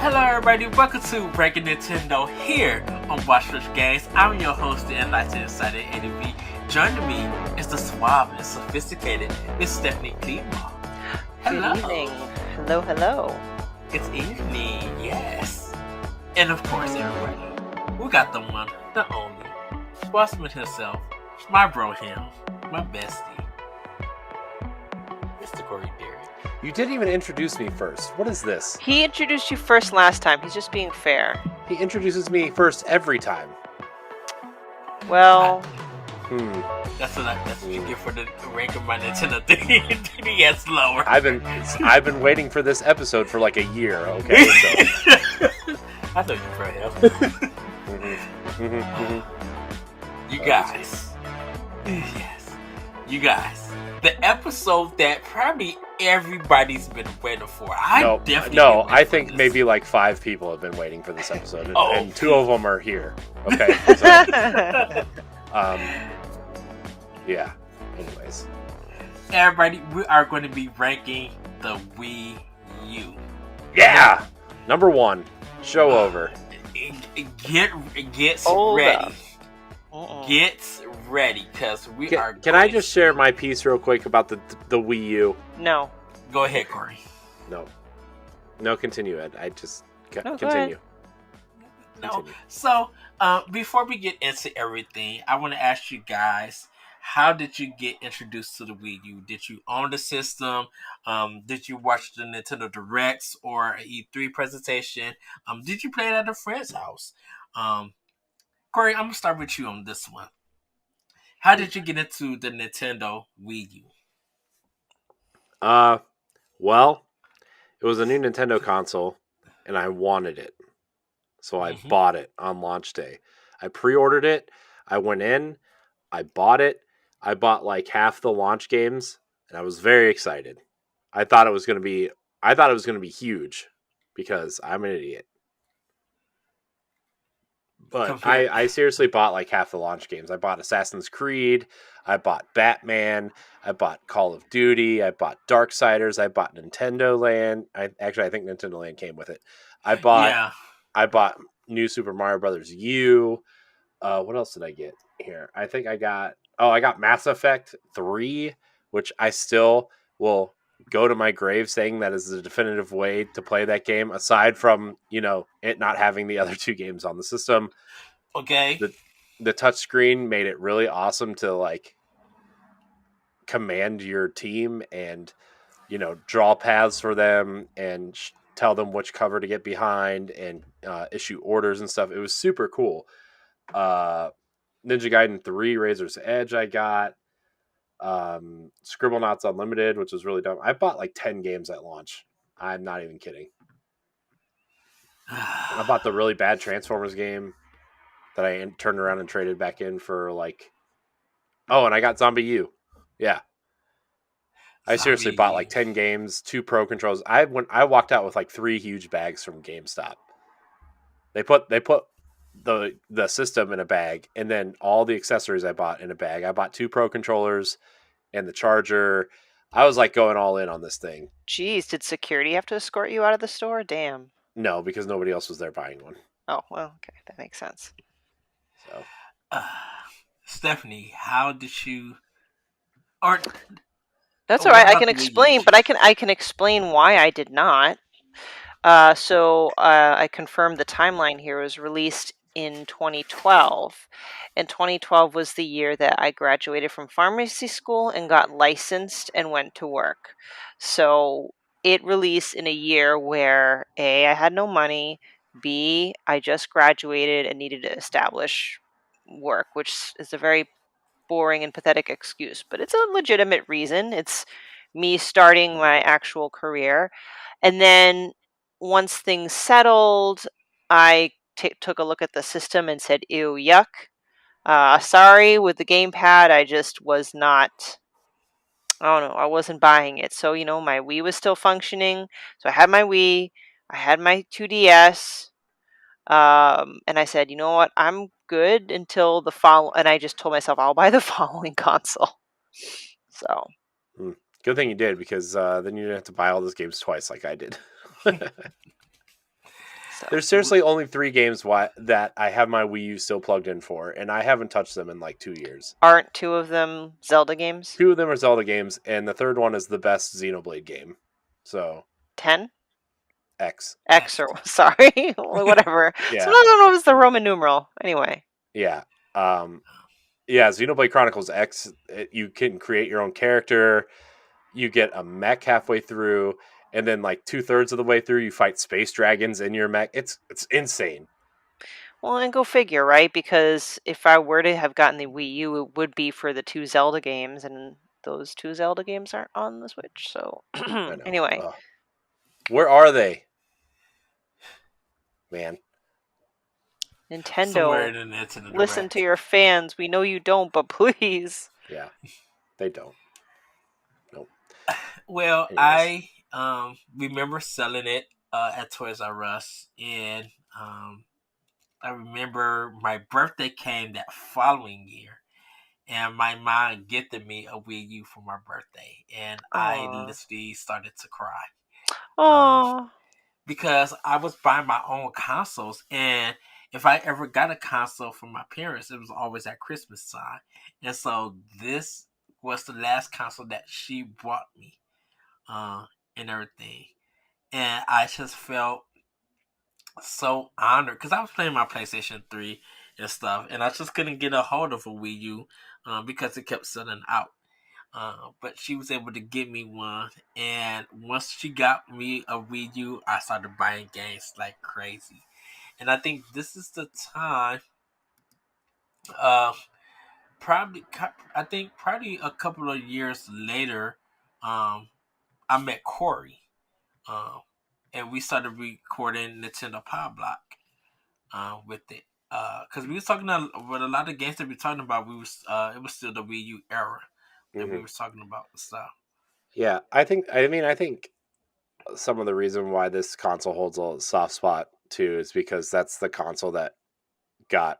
Hello everybody, welcome to Breaking Nintendo here on Watch Rich Games. I'm your host, the Enlightened Insider ADV. Joining me is the suave and sophisticated Miss Stephanie Klimov. Hello. Good evening. Hello, hello. It's evening, yes. And of course, everybody, we got the one, the only, Bossman himself, my bro him, my bestie, Mr. Corey Dirrig. You didn't even introduce me first. What is this? He introduced you first last time. He's just being fair. He introduces me first every time. Well... That's what you get for the rank of my Nintendo 3DS lower. I've been waiting for this episode for like a year, okay? So. I know you probably have. You guys. Yes. You guys. The episode that probably everybody's been waiting for. I think maybe like 5 people have been waiting for this episode, Oh, and 2 of them are here. Okay. So, yeah. Anyways, everybody, we are going to be ranking the Wii U. Yeah. Number 1. Show over. Get Hold ready. up. Get ready, because we are. Can I just share my piece real quick about the Wii U? No. Go ahead, Corey. No, continue, Ed. No, continue. No. Continue. So, before we get into everything, I want to ask you guys, how did you get introduced to the Wii U? Did you own the system? Did you watch the Nintendo Directs or an E3 presentation? Did you play it at a friend's house? Corey, I'm going to start with you on this one. How did you get into the Nintendo Wii U? Well, it was a new Nintendo console, and I wanted it. So I bought it on launch day. I pre-ordered it. I went in. I bought it. I bought like half the launch games, and I was very excited. I thought it was going to be huge because I'm an idiot. But I seriously bought like half the launch games. I bought Assassin's Creed. I bought Batman. I bought Call of Duty. I bought Darksiders. I bought Nintendo Land. I think Nintendo Land came with it. I bought New Super Mario Brothers U. What else did I get here? I think I got Mass Effect 3, which I still will go to my grave saying that is the definitive way to play that game, aside from, it not having the other 2 games on the system. Okay. The touchscreen made it really awesome to like command your team and, draw paths for them and tell them which cover to get behind and issue orders and stuff. It was super cool. Ninja Gaiden 3 Razor's Edge I got. Scribblenauts Unlimited, which was really dumb. I bought like 10 games at launch. I'm not even kidding. I bought the really bad Transformers game that I turned around and traded back in for like... Oh, and I got Zombie U. Yeah. I seriously bought like 10 games, 2 Pro Controllers. I walked out with like 3 huge bags from GameStop. They put the system in a bag, and then all the accessories I bought in a bag. I bought 2 Pro Controllers and the charger. I was like going all in on this thing. Jeez, did security have to escort you out of the store? Damn. No, because nobody else was there buying one. Oh, well, okay. That makes sense. So, Stephanie, how did you... Or... That's all right. I can explain, but I can explain why I did not. So I confirmed the timeline here. It was released in 2012, and 2012 was the year that I graduated from pharmacy school and got licensed and went to work. So it released in a year where A, I had no money, B, I just graduated and needed to establish work, which is a very boring and pathetic excuse, but it's a legitimate reason. It's me starting my actual career. And then once things settled, I took a look at the system and said, ew, yuck. Sorry, with the gamepad, I just was not, I don't know, I wasn't buying it. So, my Wii was still functioning. So I had my Wii, I had my 2DS, and I said, you know what, I'm good until the and I just told myself I'll buy the following console. So. Good thing you did, because then you didn't have to buy all those games twice like I did. So There's seriously only 3 games that I have my Wii U still plugged in for, and I haven't touched them in like 2 years. aren't 2 of them Zelda games? 2 of them are Zelda games, and the third one is the best Xenoblade game. So 10? X. X or sorry, whatever. Yeah. So I don't know if it's the Roman numeral. Anyway. Yeah. Yeah, Xenoblade Chronicles X, you can create your own character. You get a mech halfway through, and then like 2/3 of the way through, you fight space dragons in your mech. It's insane. Well, and go figure, right? Because if I were to have gotten the Wii U, it would be for the 2 Zelda games, and those 2 Zelda games aren't on the Switch. So I know. anyway, Where are they, man? Somewhere Nintendo, in the Nintendo listen Direct. to your fans. We know you don't, but please. Yeah, they don't. Nope. Well, Anyways. I remember selling it at Toys R Us, and I remember my birthday came that following year, and my mom gifted me a Wii U for my birthday, and I Aw. literally started to cry. Um, Aw. because I was buying my own consoles, and if I ever got a console from my parents, it was always at Christmas time, and so this was the last console that she bought me, uh, and everything, and I just felt so honored because I was playing my PlayStation 3 and stuff, and I just couldn't get a hold of a Wii U because it kept selling out. But she was able to get me one, and once she got me a Wii U, I started buying games like crazy. And I think this is the time. Uh, I think probably a couple of years later, um, I met Corey, um, and we started recording Nintendo Power Block with it. Because we was talking with a lot of games that we were talking about, it was still the Wii U era that we Mm-hmm. were talking about and stuff. Yeah, I think some of the reason why this console holds a soft spot too is because that's the console that got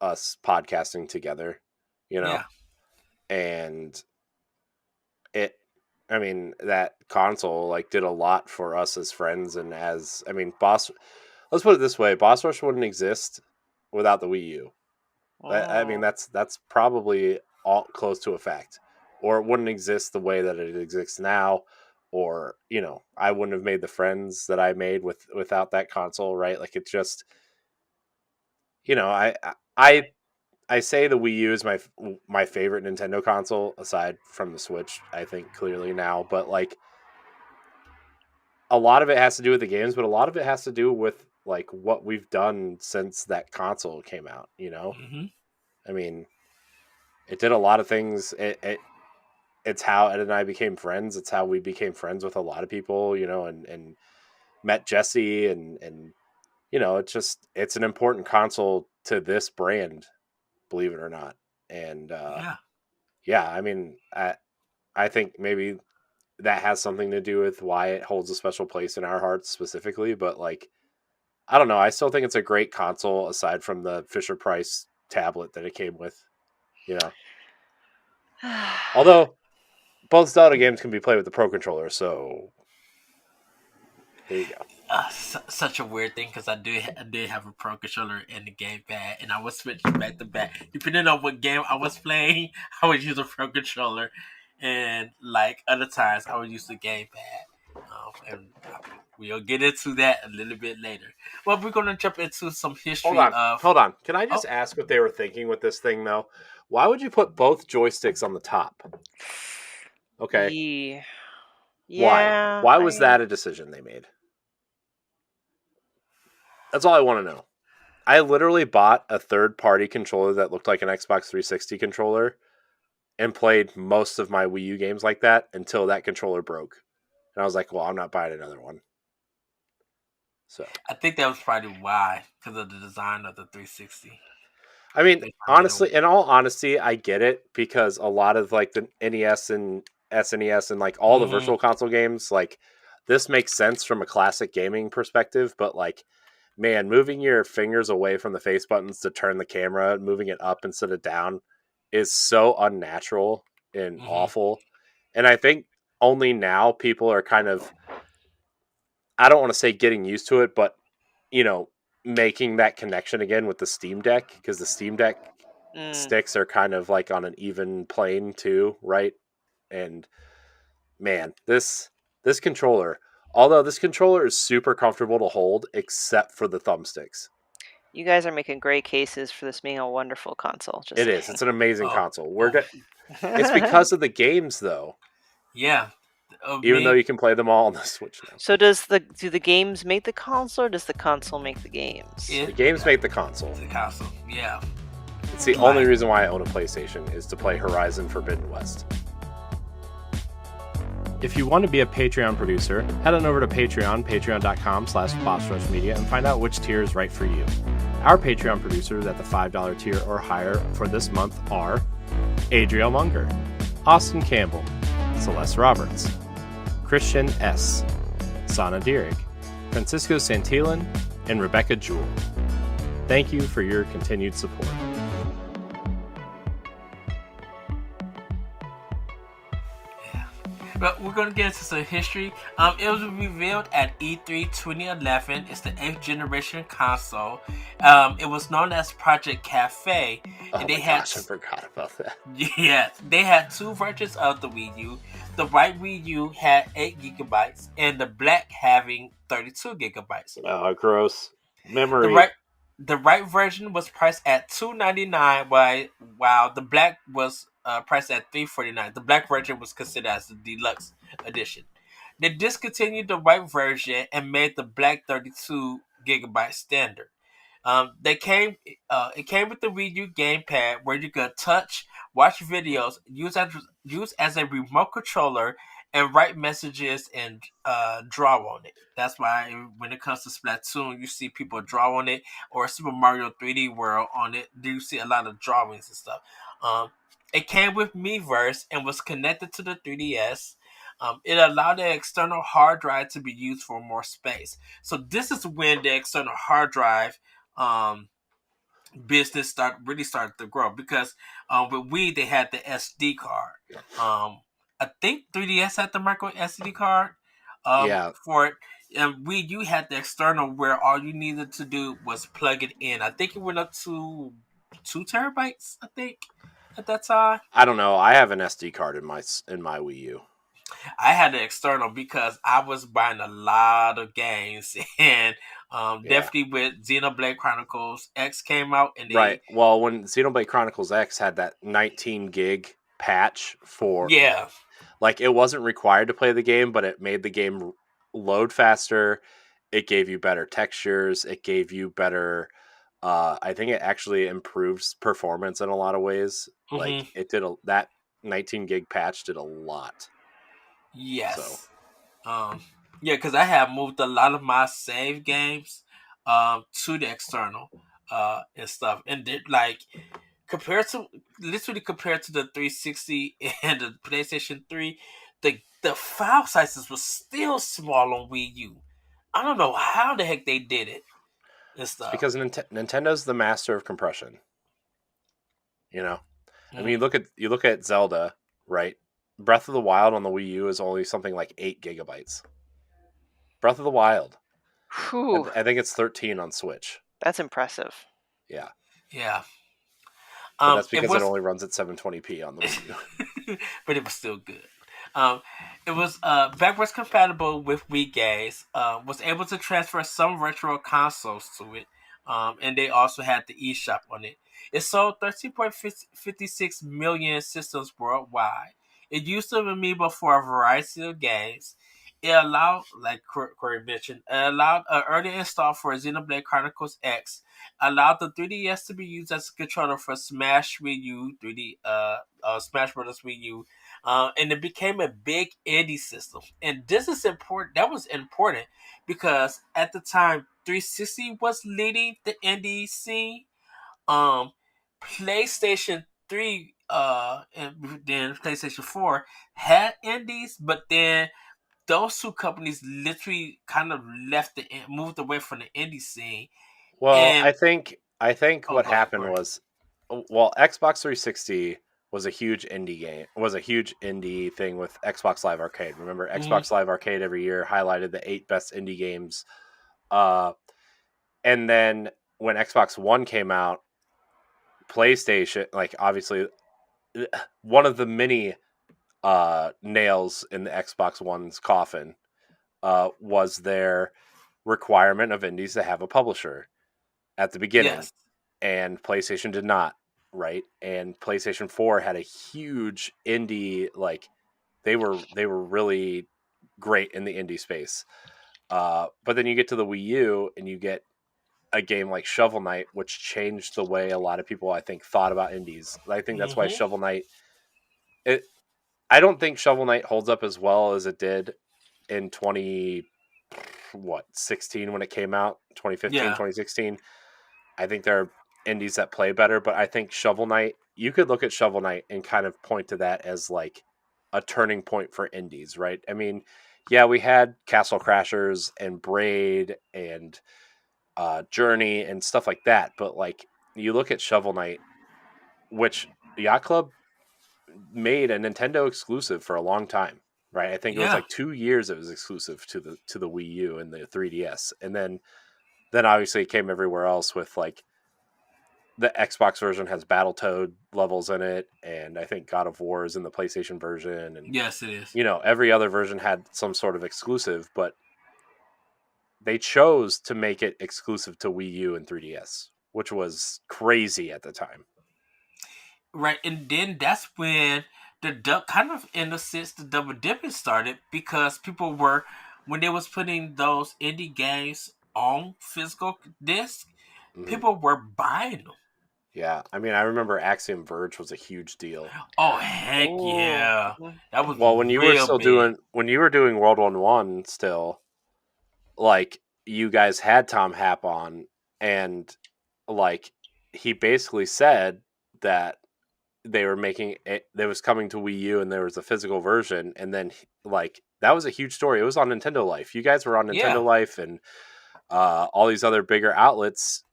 us podcasting together, you know, Yeah. and it. I mean, that console like did a lot for us as friends and as Boss. Let's put it this way: Boss Rush wouldn't exist without the Wii U. I mean, Oh. that's probably all close to a fact, or it wouldn't exist the way that it exists now, or I wouldn't have made the friends that I made without that console, right? Like it just, I I say the Wii U is my favorite Nintendo console aside from the Switch. I think clearly now, but like a lot of it has to do with the games, but a lot of it has to do with like what we've done since that console came out. Mm-hmm. I mean, it did a lot of things. It's how Ed and I became friends. It's how we became friends with a lot of people, and met Jesse and it's an important console to this brand, believe it or not. And Yeah. yeah, I think maybe that has something to do with why it holds a special place in our hearts specifically. But like, I don't know. I still think it's a great console aside from the Fisher Price tablet that it came with. You know, although both Zelda games can be played with the Pro controller, so there you go. Such a weird thing because I did have a pro controller and the gamepad, and I was switching back to back depending on what game I was playing. I would use a pro controller, and like other times I would use the gamepad. And we'll get into that a little bit later. Well, we're gonna jump into some Hold history on, of. hold on. Can I just Oh, ask what they were thinking with this thing, though? Why would you put both joysticks on the top? Okay, Yeah. why? Yeah. Why I was mean, that a decision they made? That's all I want to know. I literally bought a third-party controller that looked like an Xbox 360 controller and played most of my Wii U games like that until that controller broke, and I was like, "Well, I'm not buying another one." So, I think that was probably why because of the design of the 360. I mean, They probably didn't. honestly, in all honesty, I get it because a lot of like the NES and SNES and like all the Mm-hmm. virtual console games, like this makes sense from a classic gaming perspective, but like man, moving your fingers away from the face buttons to turn the camera, moving it up instead of down is so unnatural and Mm-hmm. awful. And I think only now people are kind of I don't want to say getting used to it, but making that connection again with the Steam Deck, because the Steam Deck sticks are kind of like on an even plane too, right? And man, this controller, although this controller is super comfortable to hold, except for the thumbsticks. You guys are making great cases for this being a wonderful console. Just It saying. is. It's an amazing console. Oh. It's because of the games, though. Yeah. Even though you can play them all on the Switch now. So do the games make the console, or does the console make the games? The games make the console. The console, yeah. It's the only reason why I own a PlayStation is to play Horizon Forbidden West. If you want to be a Patreon producer, head on over to patreon.com/BossRushMedia, and find out which tier is right for you. Our Patreon producers at the $5 tier or higher for this month are Adriel Munger, Austin Campbell, Celeste Roberts, Christian S., Sana Dirrig, Francisco Santillan, and Rebecca Jewell. Thank you for your continued support. But we're going to get into some history. It was revealed at E3 2011. It's the 8th generation console. It was known as Project Cafe. And I forgot about that. Yeah, they had two versions of the Wii U. The white Wii U had 8 gigabytes, and the black having 32 gigabytes. Oh, gross. Memory. The right version was priced at $299, while the black was priced at $349. The black version was considered as the deluxe edition. They discontinued the white version and made the black 32 gigabyte standard. It came with the Wii U gamepad, where you could touch, watch videos, use as a remote controller, and write messages and draw on it. That's why when it comes to Splatoon, you see people draw on it, or Super Mario 3D World on it. You see a lot of drawings and stuff. It came with Miiverse and was connected to the 3DS. It allowed the external hard drive to be used for more space. So this is when the external hard drive business started to grow, because with Wii they had the SD card. I think 3DS had the micro SD card for it. And Wii U had the external, where all you needed to do was plug it in. I think it went up to 2 terabytes, I think, at that time. I don't know. I have an SD card in my Wii U. I had the external because I was buying a lot of games, and definitely with Xenoblade Chronicles X came out, and right. Well, when Xenoblade Chronicles X had that 19 gig patch for like, it wasn't required to play the game, but it made the game load faster. It gave you better textures. It gave you better. I think it actually improves performance in a lot of ways. Mm-hmm. Like, it did that 19 gig patch did a lot. Yes. So. Because I have moved a lot of my save games to the external and stuff, and compared to the 360 and the PlayStation 3, the file sizes were still small on Wii U. I don't know how the heck they did it and stuff. It's because Nintendo's the master of compression. I mean, you look at Zelda, right? Breath of the Wild on the Wii U is only something like 8 gigabytes. Breath of the Wild. I think it's 13 on Switch. That's impressive. Yeah. Yeah. But that's because it only runs at 720p on the Wii U. But it was still good. It was backwards compatible with Wii games. Was able to transfer some retro consoles to it. And they also had the eShop on it. It sold 13.56 million systems worldwide. It used the Amiibo for a variety of games. It allowed, like Corey mentioned, an early install for Xenoblade Chronicles X. Allowed the 3DS to be used as a controller for Smash Wii U, Smash Bros. Wii U, and it became a big indie system. And this is important. That was important because at the time, 360 was leading the indie scene. PlayStation 3 and then PlayStation 4 had indies, but then those two companies literally kind of moved away from the indie scene. Well, I think what happened was, Xbox 360 was a huge indie game. Was a huge indie thing with Xbox Live Arcade. Remember, Xbox Live Arcade every year highlighted the 8 best indie games. And then when Xbox One came out, PlayStation, like obviously one of the many nails in the Xbox One's coffin was their requirement of indies to have a publisher at the beginning, Yes. and PlayStation did not, right? And PlayStation 4 had a huge indie, like they were really great in the indie space. But then you get to the Wii U and you get a game like Shovel Knight, which changed the way a lot of people, I think, thought about indies. I think that's why Mm-hmm. Shovel Knight. It, I don't think Shovel Knight holds up as well as it did in 16 when it came out, 2015, Yeah. 2016. I think there are indies that play better, but I think Shovel Knight, you could look at Shovel Knight and kind of point to that as like a turning point for indies, right? I mean, yeah, we had Castle Crashers and Braid and Journey and stuff like that, but like you look at Shovel Knight, which Yacht Club made a Nintendo exclusive for a long time, right? I think it was Yeah. like 2 years it was exclusive to the Wii U and the 3DS, and then obviously it came everywhere else with like the Xbox version has Battletoad levels in it, and I think God of War is in the PlayStation version, and Yes, it is. every other version had some sort of exclusive, but they chose to make it exclusive to Wii U and 3DS, which was crazy at the time. Right, and then that's when kind of in a sense the double dipping started because people were when they was putting those indie games on physical disc, Hmm. people were buying them. Yeah, I mean, I remember Axiom Verge was a huge deal. Oh heck Oh. yeah, Mhm. that was Well, real big. when you were doing World 1 still, like you guys had Tom Happ on, and like he basically said that they were making it, that was coming to Wii U and there was a physical version, and then like that was a huge story. It was on Nintendo Life. You guys were on Yeah. Nintendo Life and all these other bigger outlets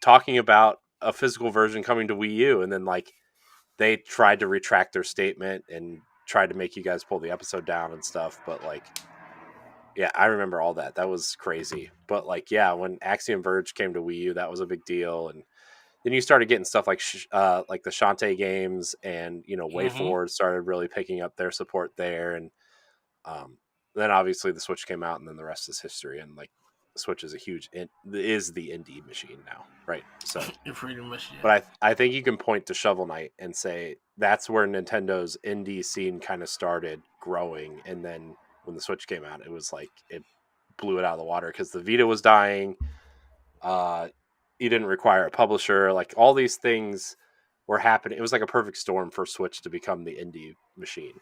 talking about a physical version coming to Wii U, and then like they tried to retract their statement and tried to make you guys pull the episode down and stuff, but like yeah, I remember all that. That was crazy. But like yeah, when Axiom Verge came to Wii U, that was a big deal, and then you started getting stuff like the Shantae games, and Mm-hmm. WayForward started really picking up their support there, and um, then obviously the Switch came out, and then the rest is history. And like the Switch is is the indie machine now, right? So, Pretty much, yeah. but I think you can point to Shovel Knight and say that's where Nintendo's indie scene kind of started growing, and then when the Switch came out, it was like it blew it out of the water because the Vita was dying. Uh, you didn't require a publisher. Like all these things were happening. It was like a perfect storm for Switch to become the indie machine.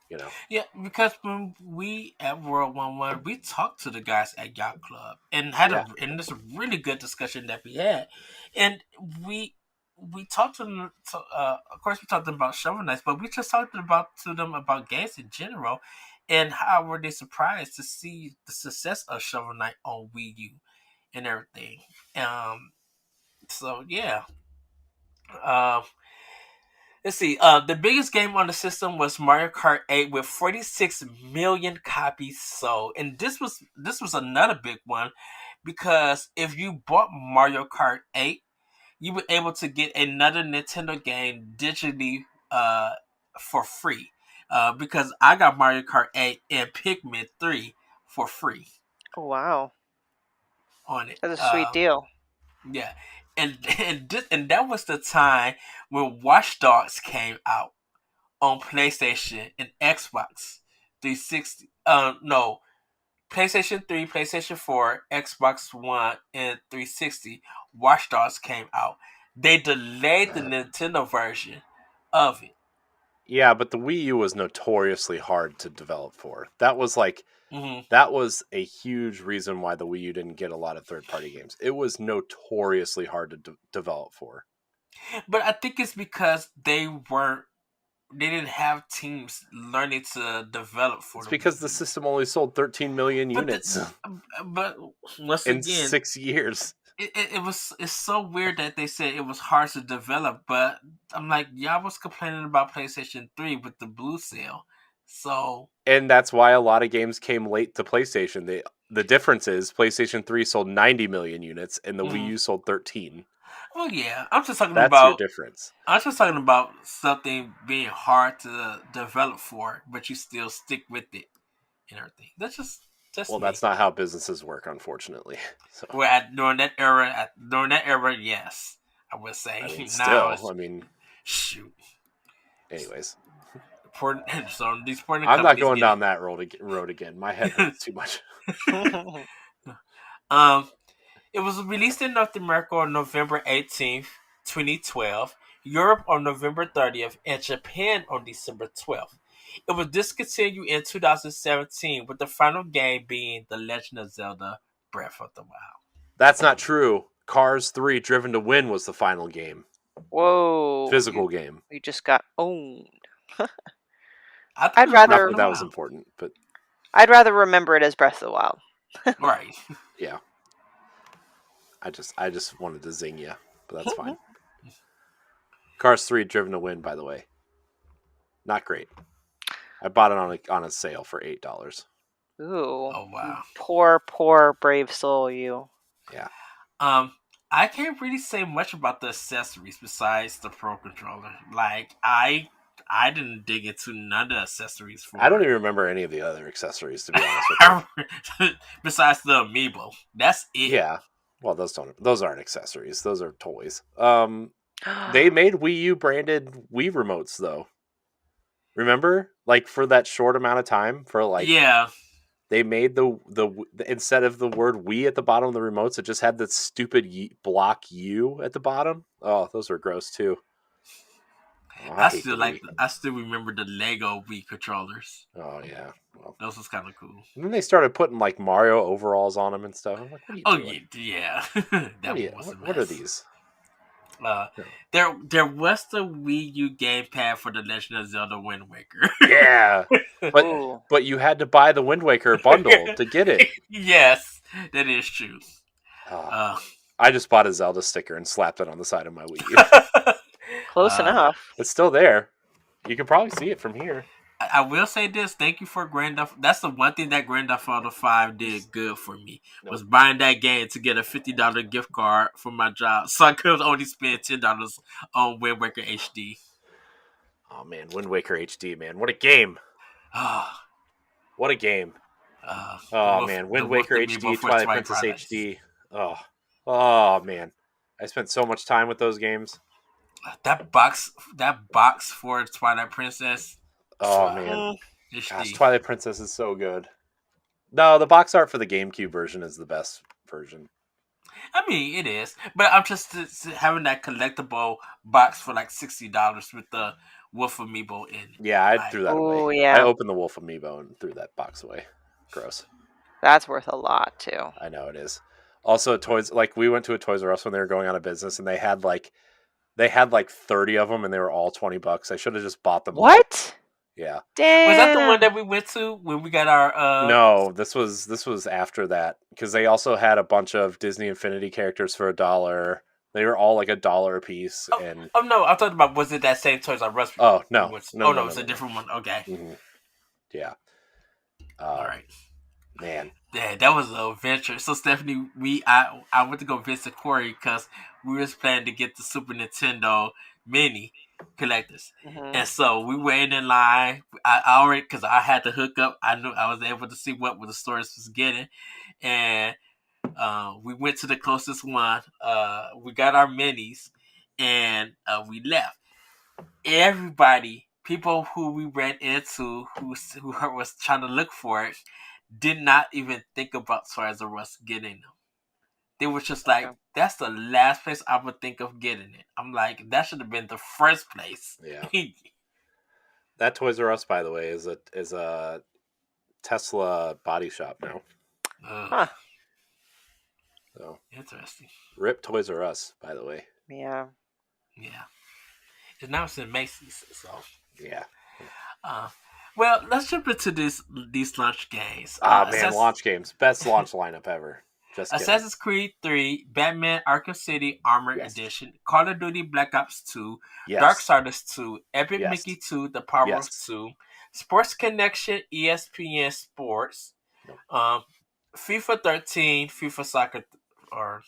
You know? Yeah, because when we at World 1 we talked to the guys at Yacht Club and had Yeah. this really good discussion that we had, and we we talked to them. Of course, we talked to them about Shovel Knights, but we just talked to them about games in general, and how were they surprised to see the success of Shovel Knight on Wii U and everything. Um, so yeah. Um, Let's see. The biggest game on the system was Mario Kart 8 with 46 million copies sold, and this was another big one because if you bought Mario Kart 8, you were able to get another Nintendo game digitally for free. Because I got Mario Kart 8 and Pikmin 3 for free Oh, wow. on it. That's a sweet deal. Yeah, and that was the time when Watch Dogs came out on PlayStation and Xbox 360. No, PlayStation 3, PlayStation 4, Xbox One, and 360. Watch Dogs came out. They delayed the Nintendo version of it. Yeah, but the Wii U was notoriously hard to develop for. Hmm. That was a huge reason why the Wii U didn't get a lot of third party games. It was notoriously hard to develop for. But I think it's because they didn't have teams learning to develop for It's the because Wii the U. system only sold 13 million But units but once in again, 6 years. it's so weird that they said it was hard to develop, but I'm like, y'all was complaining about PlayStation 3 with the blue sale. So, and that's why a lot of games came late to PlayStation. The difference is PlayStation 3 sold 90 million units and the Wii U sold 13. well, yeah, I'm just talking That's your about. difference. I'm just talking about something being hard to develop for, but you still stick with it and everything. That's Well, me. that's not how businesses work, unfortunately. So, Well, during that era, yes, I would say. I mean, Now still, it's I mean, shoot. anyways, So these porting I'm not companies going getting. down that road again. My head hurts too much. um, it was released in North America on November 18th, 2012, Europe on November 30th, and Japan on December 12th. It was discontinued in 2017, with the final game being The Legend of Zelda: Breath of the Wild. That's not true. Cars 3 Driven to Win was the final game. Whoa. Physical game. You just got owned. I thought I'd it was Breath Not rather of that the that was Wild. important, but remember it as Breath of the Wild. Right. yeah. I just wanted to zing you, but that's fine. Cars 3 Driven to Win, by the way. Not great. I bought it on a sale for $8. Ooh. Oh wow. Poor brave soul, you. Yeah. I can't really say much about the accessories besides the Pro Controller. Like I didn't dig into none of the accessories for I don't it. even remember any of the other accessories, to be honest with you. Besides the amiibo. That's it. Yeah. Well, those aren't accessories. Those are toys. They made Wii U branded Wii remotes though. Remember? Like for that short amount of time for like Yeah. they made the instead of the word Wii at the bottom of the remotes, it just had the stupid block U at the bottom. Oh, those were gross too. Oh, I hate the Wii. I still remember the Lego Wii controllers. Oh yeah. Well, Those was kind of cool. and then they started putting like Mario overalls on them and stuff. I'm like, what are you Oh doing? yeah. That one was a mess. What are these? No. There was the Wii U gamepad for The Legend of Zelda Wind Waker. Yeah, but you had to buy the Wind Waker bundle to get it. Yes, that is true. I just bought a Zelda sticker and slapped it on the side of my Wii U. Close enough. It's still there. You can probably see it from here. I will say this: thank you for Grand Theft. That's the one thing that Grand Theft Auto 5 did good for me was buying that game to get a $50 gift card for my job, so I could only spend $10 on Wind Waker HD. Oh man, Wind Waker HD, man, what a game! What a game! Oh man, Wind Waker HD, Twilight Princess HD. Oh man, I spent so much time with those games. That box for Twilight Princess. Oh man, HD. gosh, Twilight Princess is so good. No, the box art for the GameCube version is the best version. I mean, it is, but I'm just having that collectible box for like $60 with the Wolf Amiibo in it. Yeah, I threw that away. Yeah. I opened the Wolf Amiibo and threw that box away. Gross. That's worth a lot too. I know it is. Also, toys like we went to a Toys R Us when they were going out of business, and they had like 30 of them, and they were all $20. I should have just bought them. What? All. Yeah. Damn. Was that the one that we went to when we got our? No, this was after that because they also had a bunch of Disney Infinity characters for $1. They were all like $1 a piece. And no, I'm talking about was it that same Toys R Us? Oh no, no, it's a different one. Okay. Mm-hmm. Yeah. All right. Man. Yeah, that was an adventure. So Stephanie, I went to go visit Corey because we was planning to get the Super Nintendo Mini collectors, and so we waited in line. I already because I had to hook up. I knew I was able to see what the stores was getting, and we went to the closest one. We got our minis, and we left. Everybody, people who we ran into, who was trying to look for it, did not even think about Toys R Us getting them. They were just like, that's the last place I would think of getting it. I'm like, that should have been the first place. Yeah. That Toys R Us, by the way, is a Tesla body shop now. Huh. So interesting. Rip Toys R Us, by the way. Yeah. Yeah. And now it's in Macy's, so. Yeah. Well, let's jump into these launch games. Man, launch games. Best launch lineup ever. Just kidding. Assassin's Creed 3, Batman Arkham City Armored Edition, Call of Duty Black Ops 2, Darksiders 2, Epic Mickey 2, The Power of 2, Sports Connection, ESPN Sports, um, FIFA 13, FIFA Soccer, or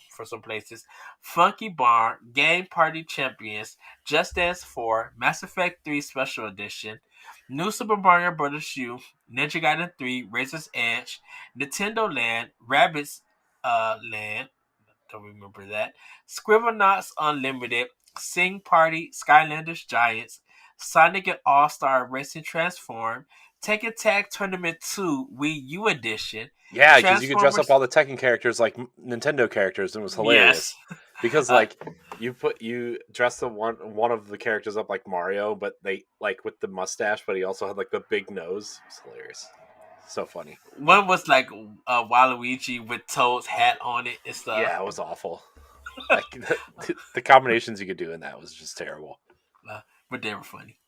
for some places, Funky Barn, Game Party Champions, Just Dance 4, Mass Effect 3 Special Edition, New Super Mario Bros. U, Ninja Gaiden 3, Razor's Edge, Nintendo Land, Rabbids Land, don't remember that, Scribblenauts Unlimited, Sing Party, Skylanders Giants, Sonic and All Star Racing Transform, Tekken Tag Tournament 2 Wii U Edition, Yeah, because you could dress up Transformers. all the Tekken characters like Nintendo characters, and it was Yes. hilarious. Because Uh, like you dressed the one of the characters up like Mario, but they like with the mustache, but he also had like the big nose. It was hilarious. So funny. One was like Waluigi with Toad's hat on it and Yeah, stuff. it was awful. Like the combinations you could do in that was just terrible. But they were funny.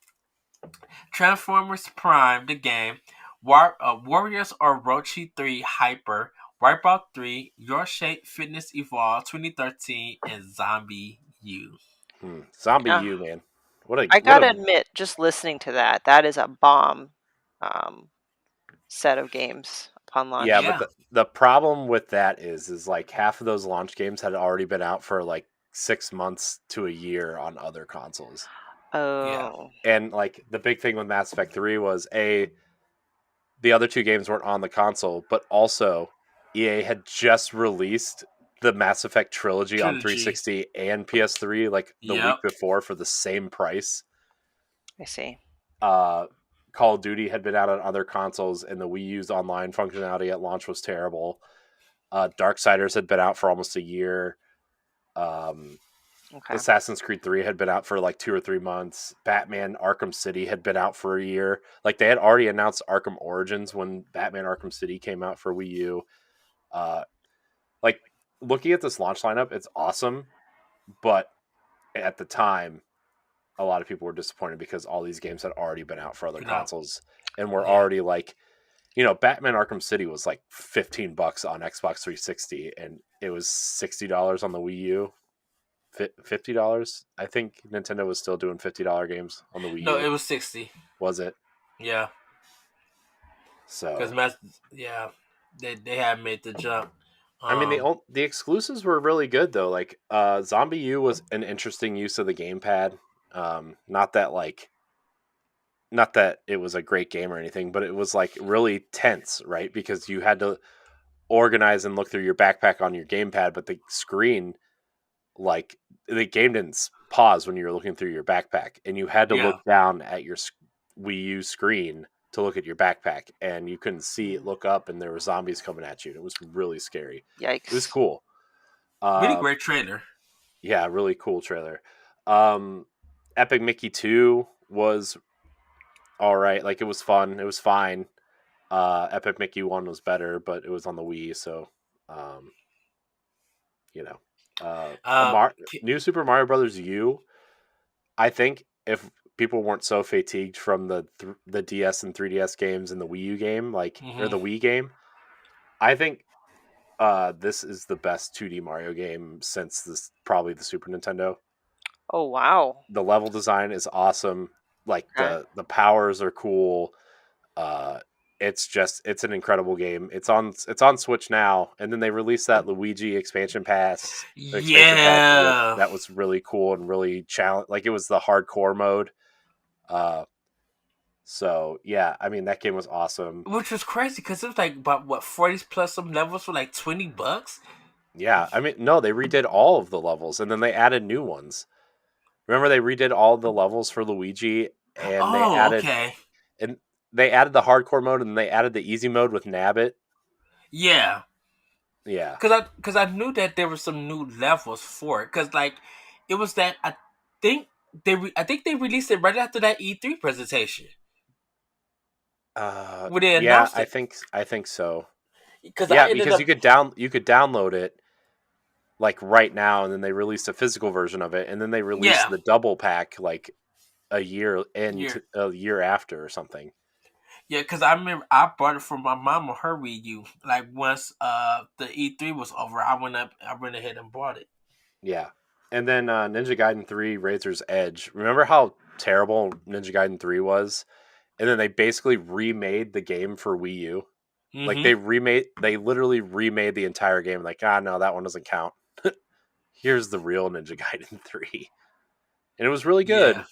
Transformers Prime, the game, Warriors Orochi 3 Hyper, Wipeout 3, Your Shape Fitness Evolve 2013, and Zombie U. Zombie Yeah. U, man. I What gotta a admit, just listening to that is a bomb um, set of games upon yeah, launch. but Yeah, the problem with that is like half of those launch games had already been out for like 6 months to a year on other consoles. yeah, Oh, And like the big thing with Mass Effect 3 was the other two games weren't on the console, but also EA had just released the Mass Effect trilogy on trilogy. 360 and PS3 like the week Yep, before for the same price. I see. Uh Call of Duty had been out on other consoles, and the Wii U's online functionality at launch was terrible. Darksiders had been out for almost a year. Um, Okay. Assassin's Creed 3 had been out for like 2 or 3 months. Batman Arkham City had been out for a year. Like they had already announced Arkham Origins when Batman Arkham City came out for Wii U. Uh, like looking at this launch lineup, it's awesome, but at the time, a lot of people were disappointed because all these games had already been out for other no, consoles and were yeah, already like, Batman Arkham City was like $15 on Xbox 360, and it was $60 on the Wii U. $50. I think Nintendo was still doing $50 games on the Wii no, U. it was 60. Was it? Yeah, because So yeah, they had made the jump. I mean Um, the exclusives were really good though. Like Zombie U was an interesting use of the gamepad. Not that like not that it was a great game or anything, but it was like really tense, right? Because you had to organize and look through your backpack on your gamepad, but the screen, like the game didn't pause when you were looking through your backpack, and you had to yeah, look down at your Wii U screen to look at your backpack, and you couldn't see it. Look up, and there were zombies coming at you, and it was really scary. It was Yikes. cool. really Uh, great trailer. yeah, really cool trailer. Um, Epic Mickey 2 was all right. Like it was fun. It was fine. Epic Mickey 1 was better, but it was on the Wii, so um, you know. Uh, New Super Mario Brothers U. I think if people weren't so fatigued from the DS and 3DS games and the Wii U game, like or mhm. the Wii game, I think this is the best 2D Mario game since this probably the Super Nintendo. Oh, wow. The level design is awesome. Like Okay. the powers are cool. Uh, it's an incredible game. It's on Switch now, and then they released that Luigi expansion pack Yeah, that was really cool and really challenge. Like it was the hardcore mode. Uh, so yeah, I mean that game was awesome. which was crazy because it was like about what 40 plus some levels for like $20. Yeah, I mean no, they redid all of the levels and then they added new ones. Remember they redid all the levels for Luigi and Oh, okay. and they added the hardcore mode and they added the easy mode with Nabbit. Yeah, Yeah. because I knew that there were some new levels for it. Because like it was that think I think they released it right after that E3 presentation when they Yeah, announced it. I think so. Because I Yeah, ended because up you could download it like right now, and then they released a physical version of it, and then they released yeah the double pack like year a year after or something. yeah because I remember I bought it from my mom on her Wii U. Like once the E3 was over, I went ahead and bought it. Yeah, and then Ninja Gaiden 3: Razor's Edge. Remember how terrible Ninja Gaiden 3 was, and then they basically remade the game for Wii U. Mm-hmm. Like they literally remade the entire game. Like, no, that one doesn't count. Here's the real Ninja Gaiden 3. And it was really good. Yeah.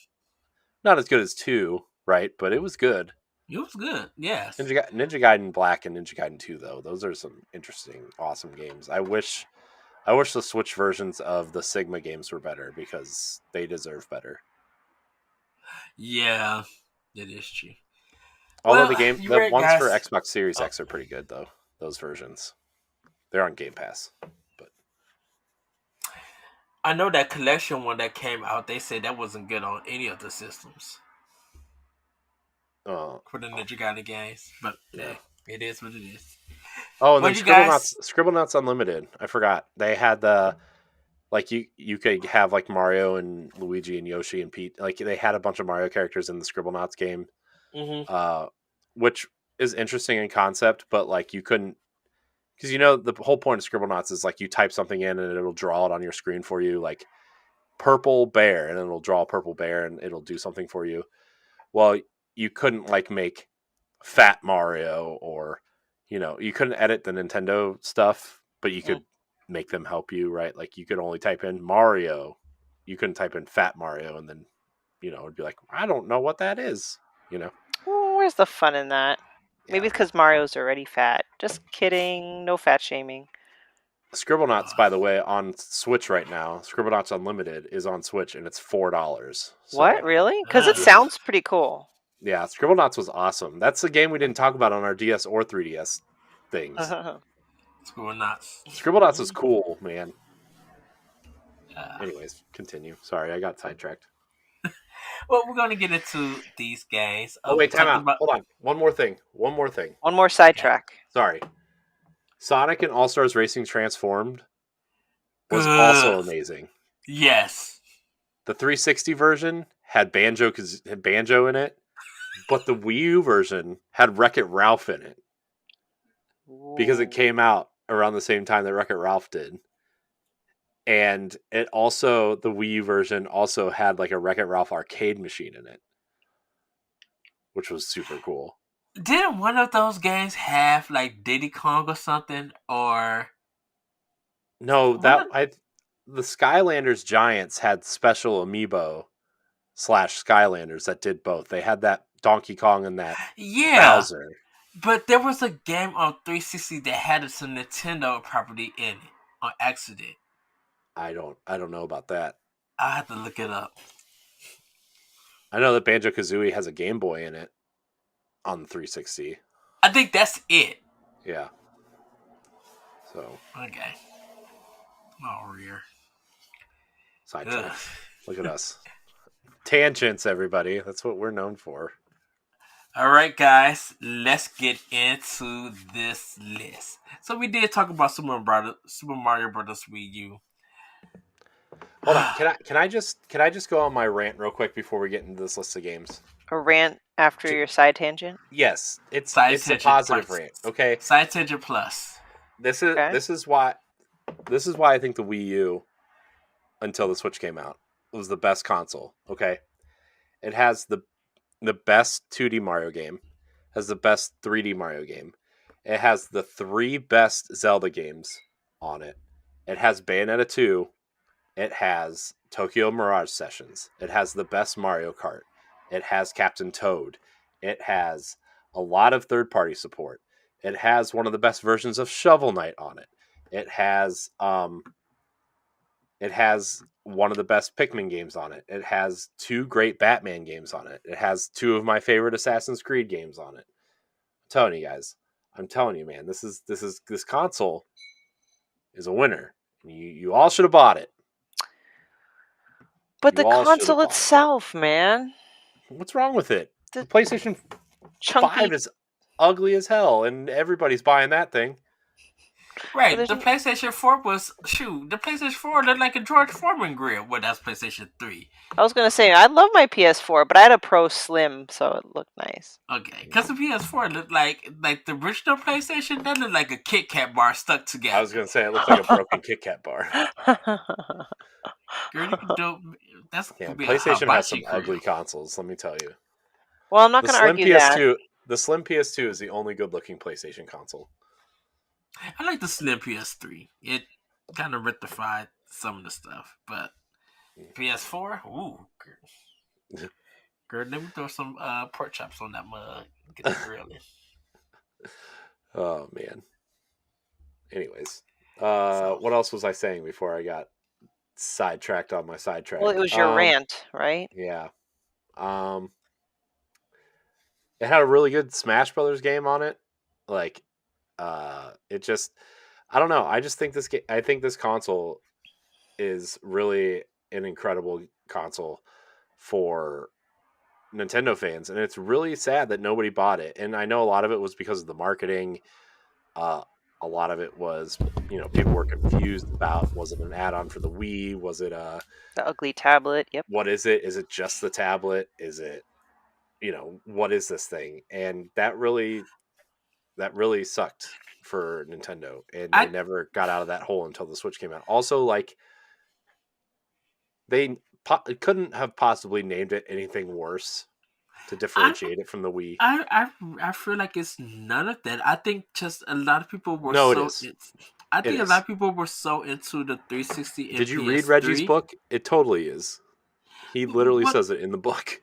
Not as good as 2, right? But it was good. It was good, yes. Ninja Gaiden Black and Ninja Gaiden 2, though, those are some interesting, awesome games. I wish the Switch versions of the Sigma games were better because they deserve better. Yeah, that is true. Although the ones for Xbox Series X are pretty good, though. Those versions, they're on Game Pass. But I know that collection one that came out, they said that wasn't good on any of the systems for the Ninja Gaiden games. But yeah, it is what it is. Oh, and then Scribblenauts Unlimited. I forgot they had the like you could have like Mario and Luigi and Yoshi and Pete. Like they had a bunch of Mario characters in the Scribblenauts game, which is interesting in concept, but like you couldn't because the whole point of Scribblenauts is like you type something in and it'll draw it on your screen for you, like purple bear, and it'll draw a purple bear and it'll do something for you. Well, you couldn't like make Fat Mario or you couldn't edit the Nintendo stuff, but you could make them help you, right? Like you could only type in Mario. You couldn't type in Fat Mario and then, it'd be like, I don't know what that is, Where's the fun in that? Maybe because Mario's already fat. Just kidding. No fat shaming. Scribblenauts, by the way, on Switch right now, Scribblenauts Unlimited is on Switch and it's $4. So, what? Really? Because it sounds pretty cool. Yeah, Scribblenauts was awesome. That's a game we didn't talk about on our DS or 3DS things. Scribblenauts is cool, man. Anyways, continue. Sorry, I got sidetracked. Well, we're going to get into these games. Oh, wait, time out. Hold on. One more thing. One more sidetrack. Sorry. Sonic and All-Stars Racing Transformed was also amazing. Yes. The 360 version had Banjo in it, but the Wii U version had Wreck-It Ralph in it. Because it came out around the same time that Wreck-It Ralph did. And the Wii U version also had like a Wreck-It Ralph arcade machine in it, which was super cool. Didn't one of those games have like Diddy Kong or something? Or no, the Skylanders Giants had special amiibo / Skylanders that did both. They had that Donkey Kong and that Bowser. But there was a game on 360 that had some Nintendo property in it on accident. I don't know about that. I have to look it up. I know that Banjo-Kazooie has a Game Boy in it on the 360. I think that's it. Yeah. So. Okay. Oh, rear. Sidetrack. Look at us. Tangents, everybody. That's what we're known for. All right, guys. Let's get into this list. So we did talk about Super Mario Brothers Wii U. Hold on. Can I just go on my rant real quick before we get into this list of games? A rant after your side tangent? Yes, it's a positive rant. Okay, side tangent plus. This is why I think the Wii U, until the Switch came out, was the best console. Okay, it has the best 2D Mario game, has the best 3D Mario game. It has the 3 best Zelda games on it. It has Bayonetta 2. It has Tokyo Mirage Sessions. It has the best Mario Kart. It has Captain Toad. It has a lot of third-party support. It has one of the best versions of Shovel Knight on it. It has one of the best Pikmin games on it. It has 2 great Batman games on it. It has 2 of my favorite Assassin's Creed games on it. I'm telling you guys. I'm telling you, man. This console is a winner. You all should have bought it. But the console itself, man. What's wrong with it? The PlayStation 5 is ugly as hell, and everybody's buying that thing. Right, the PlayStation 4 the PlayStation 4 looked like a George Foreman grill. Well, that's PlayStation 3. I was going to say, I love my PS4, but I had a Pro Slim, so it looked nice. Okay, because the PS4 looked like the original PlayStation, that looked like a Kit Kat bar stuck together. I was going to say, it looked like a broken Kit Kat bar. Girl, you can do... PlayStation has some ugly consoles, let me tell you. Well, I'm not The going to Slim argue that. PS2, the Slim PS2 is the only good-looking PlayStation console. I like the Slim PS3. It kind of rectified some of the stuff, but PS4, ooh, girl, let me throw some pork chops on that mug. Get the grilling. Oh man. Anyways, So what else was I saying before I got sidetracked on my Well, sidetrack? it was your rant, right? Yeah. It had a really good Smash Brothers game on it. Like, it just, I don't know. I just think I think this console is really an incredible console for Nintendo fans, and it's really sad that nobody bought it. And I know a lot of it was because of the marketing. Uh, a lot of it was, people were confused about, was it an add-on for the Wii? Was it The ugly tablet. Yep. what is it? Is it just the tablet? Is it, what is this thing? And that really sucked for Nintendo, and they I never got out of that hole until the Switch came out. Also, like, they couldn't have possibly named it anything worse to I differentiate it from the Wii. I feel like it's none of that. I think just a lot of people were No, it so. is. I It think a lot is. of people were so into the 360 Did and you read Reggie's PS3. book? It totally is. He literally What? says it in the book.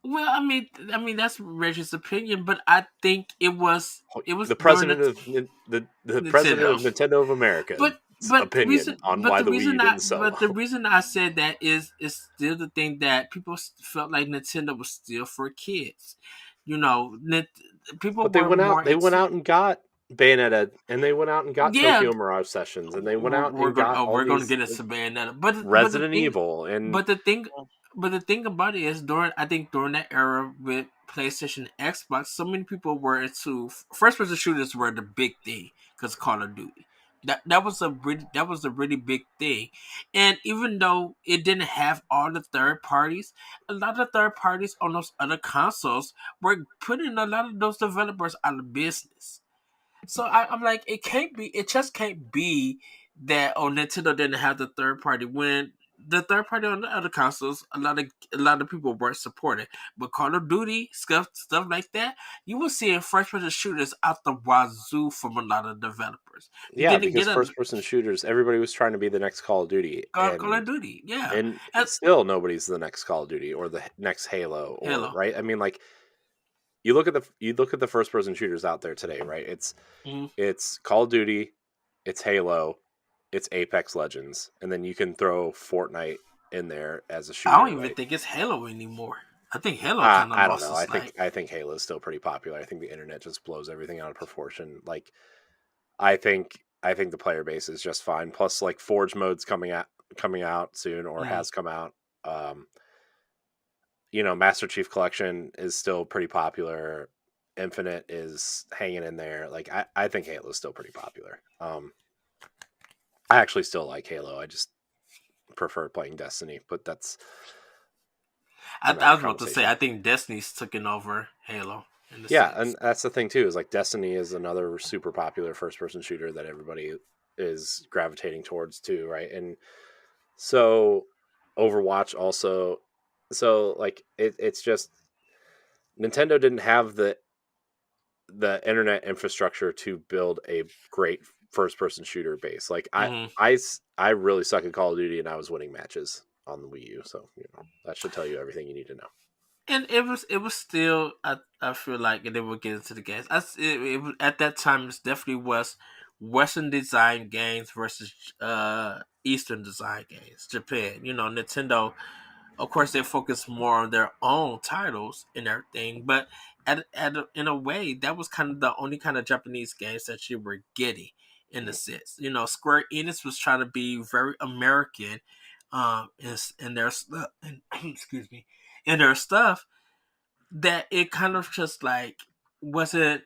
Well, I mean that's Reggie's opinion, but I think it was The during president of the president of Nintendo. Nintendo of America's But the opinion reason, on why the Wii U didn't sell but the well. reason I said that is still the thing that people felt like Nintendo was still for kids. You know, people But they were went more out. They went into. out and got Bayonetta, and they went out and got Yeah, Tokyo Mirage Sessions, and they went we're, out we're and gonna got all we're gonna these get into Bayonetta, Resident Evil, and but the thing but the thing about it is during that era with PlayStation and Xbox, so many people were into first person shooters were the big thing because Call of Duty. That was a really big thing, and even though it didn't have all the third parties, a lot of third parties on those other consoles were putting a lot of those developers out of business. So I'm like, it just can't be that Nintendo didn't have the third party when the third party on the other consoles, a lot of people weren't supported. But Call of Duty stuff like that, you will see in first person shooters out the wazoo from a lot of developers. You yeah, didn't because get a first person shooters, everybody was trying to be the next Call of Duty, Call of Duty, yeah, and and still nobody's the next Call of Duty or the next Halo, or Halo. right. I mean, like, you look at the first person shooters out there today, right? Mhm. It's Call of Duty, it's Halo, it's Apex Legends, and then you can throw Fortnite in there as a I shooter, don't even right? think it's Halo anymore. I think Halo kind of I don't lost know. its light. I think Halo is still pretty popular. I think the internet just blows everything out of proportion. Like, I think the player base is just fine. Plus, like, Forge mode's coming out soon, or Mm. has come out. Master Chief Collection is still pretty popular. Infinite is hanging in there. Like, I think Halo is still pretty popular. I actually still like Halo. I just prefer playing Destiny, but that's I another was about to say, conversation. I think Destiny's taking over Halo in the Yeah, sense. and that's the thing too, is like Destiny is another super popular first person shooter that everybody is gravitating towards too, right? And so Overwatch also, so like it's just Nintendo didn't have the internet infrastructure to build a great first person shooter base. Like, Hmm. I really suck at Call of Duty, and I was winning matches on the Wii U, so that should tell you everything you need to know. And it was still I feel like, and then we'll get into the games. It was, at that time it definitely was Western design games versus Eastern design games. Japan, Nintendo. Of course, they focus more on their own titles and everything, but in a way, that was kind of the only kind of Japanese games that you were getting in a sense. Square Enix was trying to be very American, in their stuff, and excuse me, in their stuff, that it kind of just like wasn't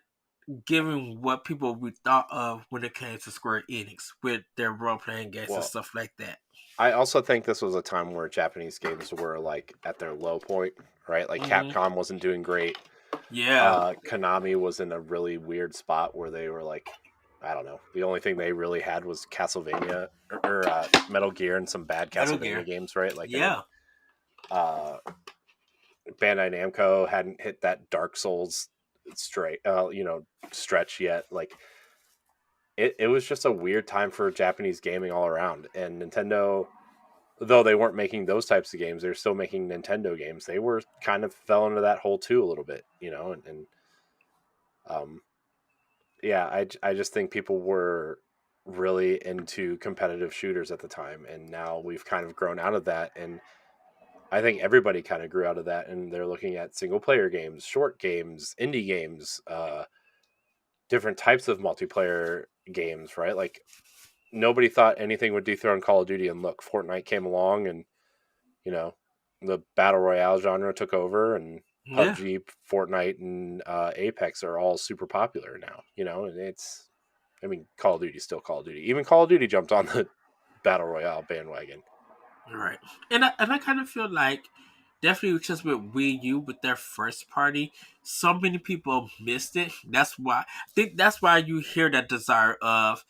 giving what people we thought of when it came to Square Enix with their role playing games and Well, stuff like that. I also think this was a time where Japanese games were like at their low point, right? Like, Hmm. Capcom wasn't doing great. Yeah. Konami was in a really weird spot where they were like, I don't know. The only thing they really had was Castlevania, or Metal Gear, and some bad Metal Castlevania Gear. games, right? Like, they, Yeah. uh, Bandai Namco hadn't hit that Dark Souls stretch yet. Like it was just a weird time for Japanese gaming all around. And Nintendo, though they weren't making those types of games, they're still making Nintendo games. They were kind of fell into that hole too a little bit, and um, yeah, I just think people were really into competitive shooters at the time, and now we've kind of grown out of that, and I think everybody kind of grew out of that, and they're looking at single player games, short games, indie games, different types of multiplayer games, right? Like nobody thought anything would dethrone Call of Duty, and look, Fortnite came along, and you know the battle royale genre took over, and Yeah. PUBG, Fortnite, and Apex are all super popular now. And I mean, Call of Duty is still Call of Duty. Even Call of Duty jumped on the battle royale bandwagon. Right. And I kind of feel like definitely just with Wii U with their first party, so many people missed it. That's why I think that's why you hear that desire of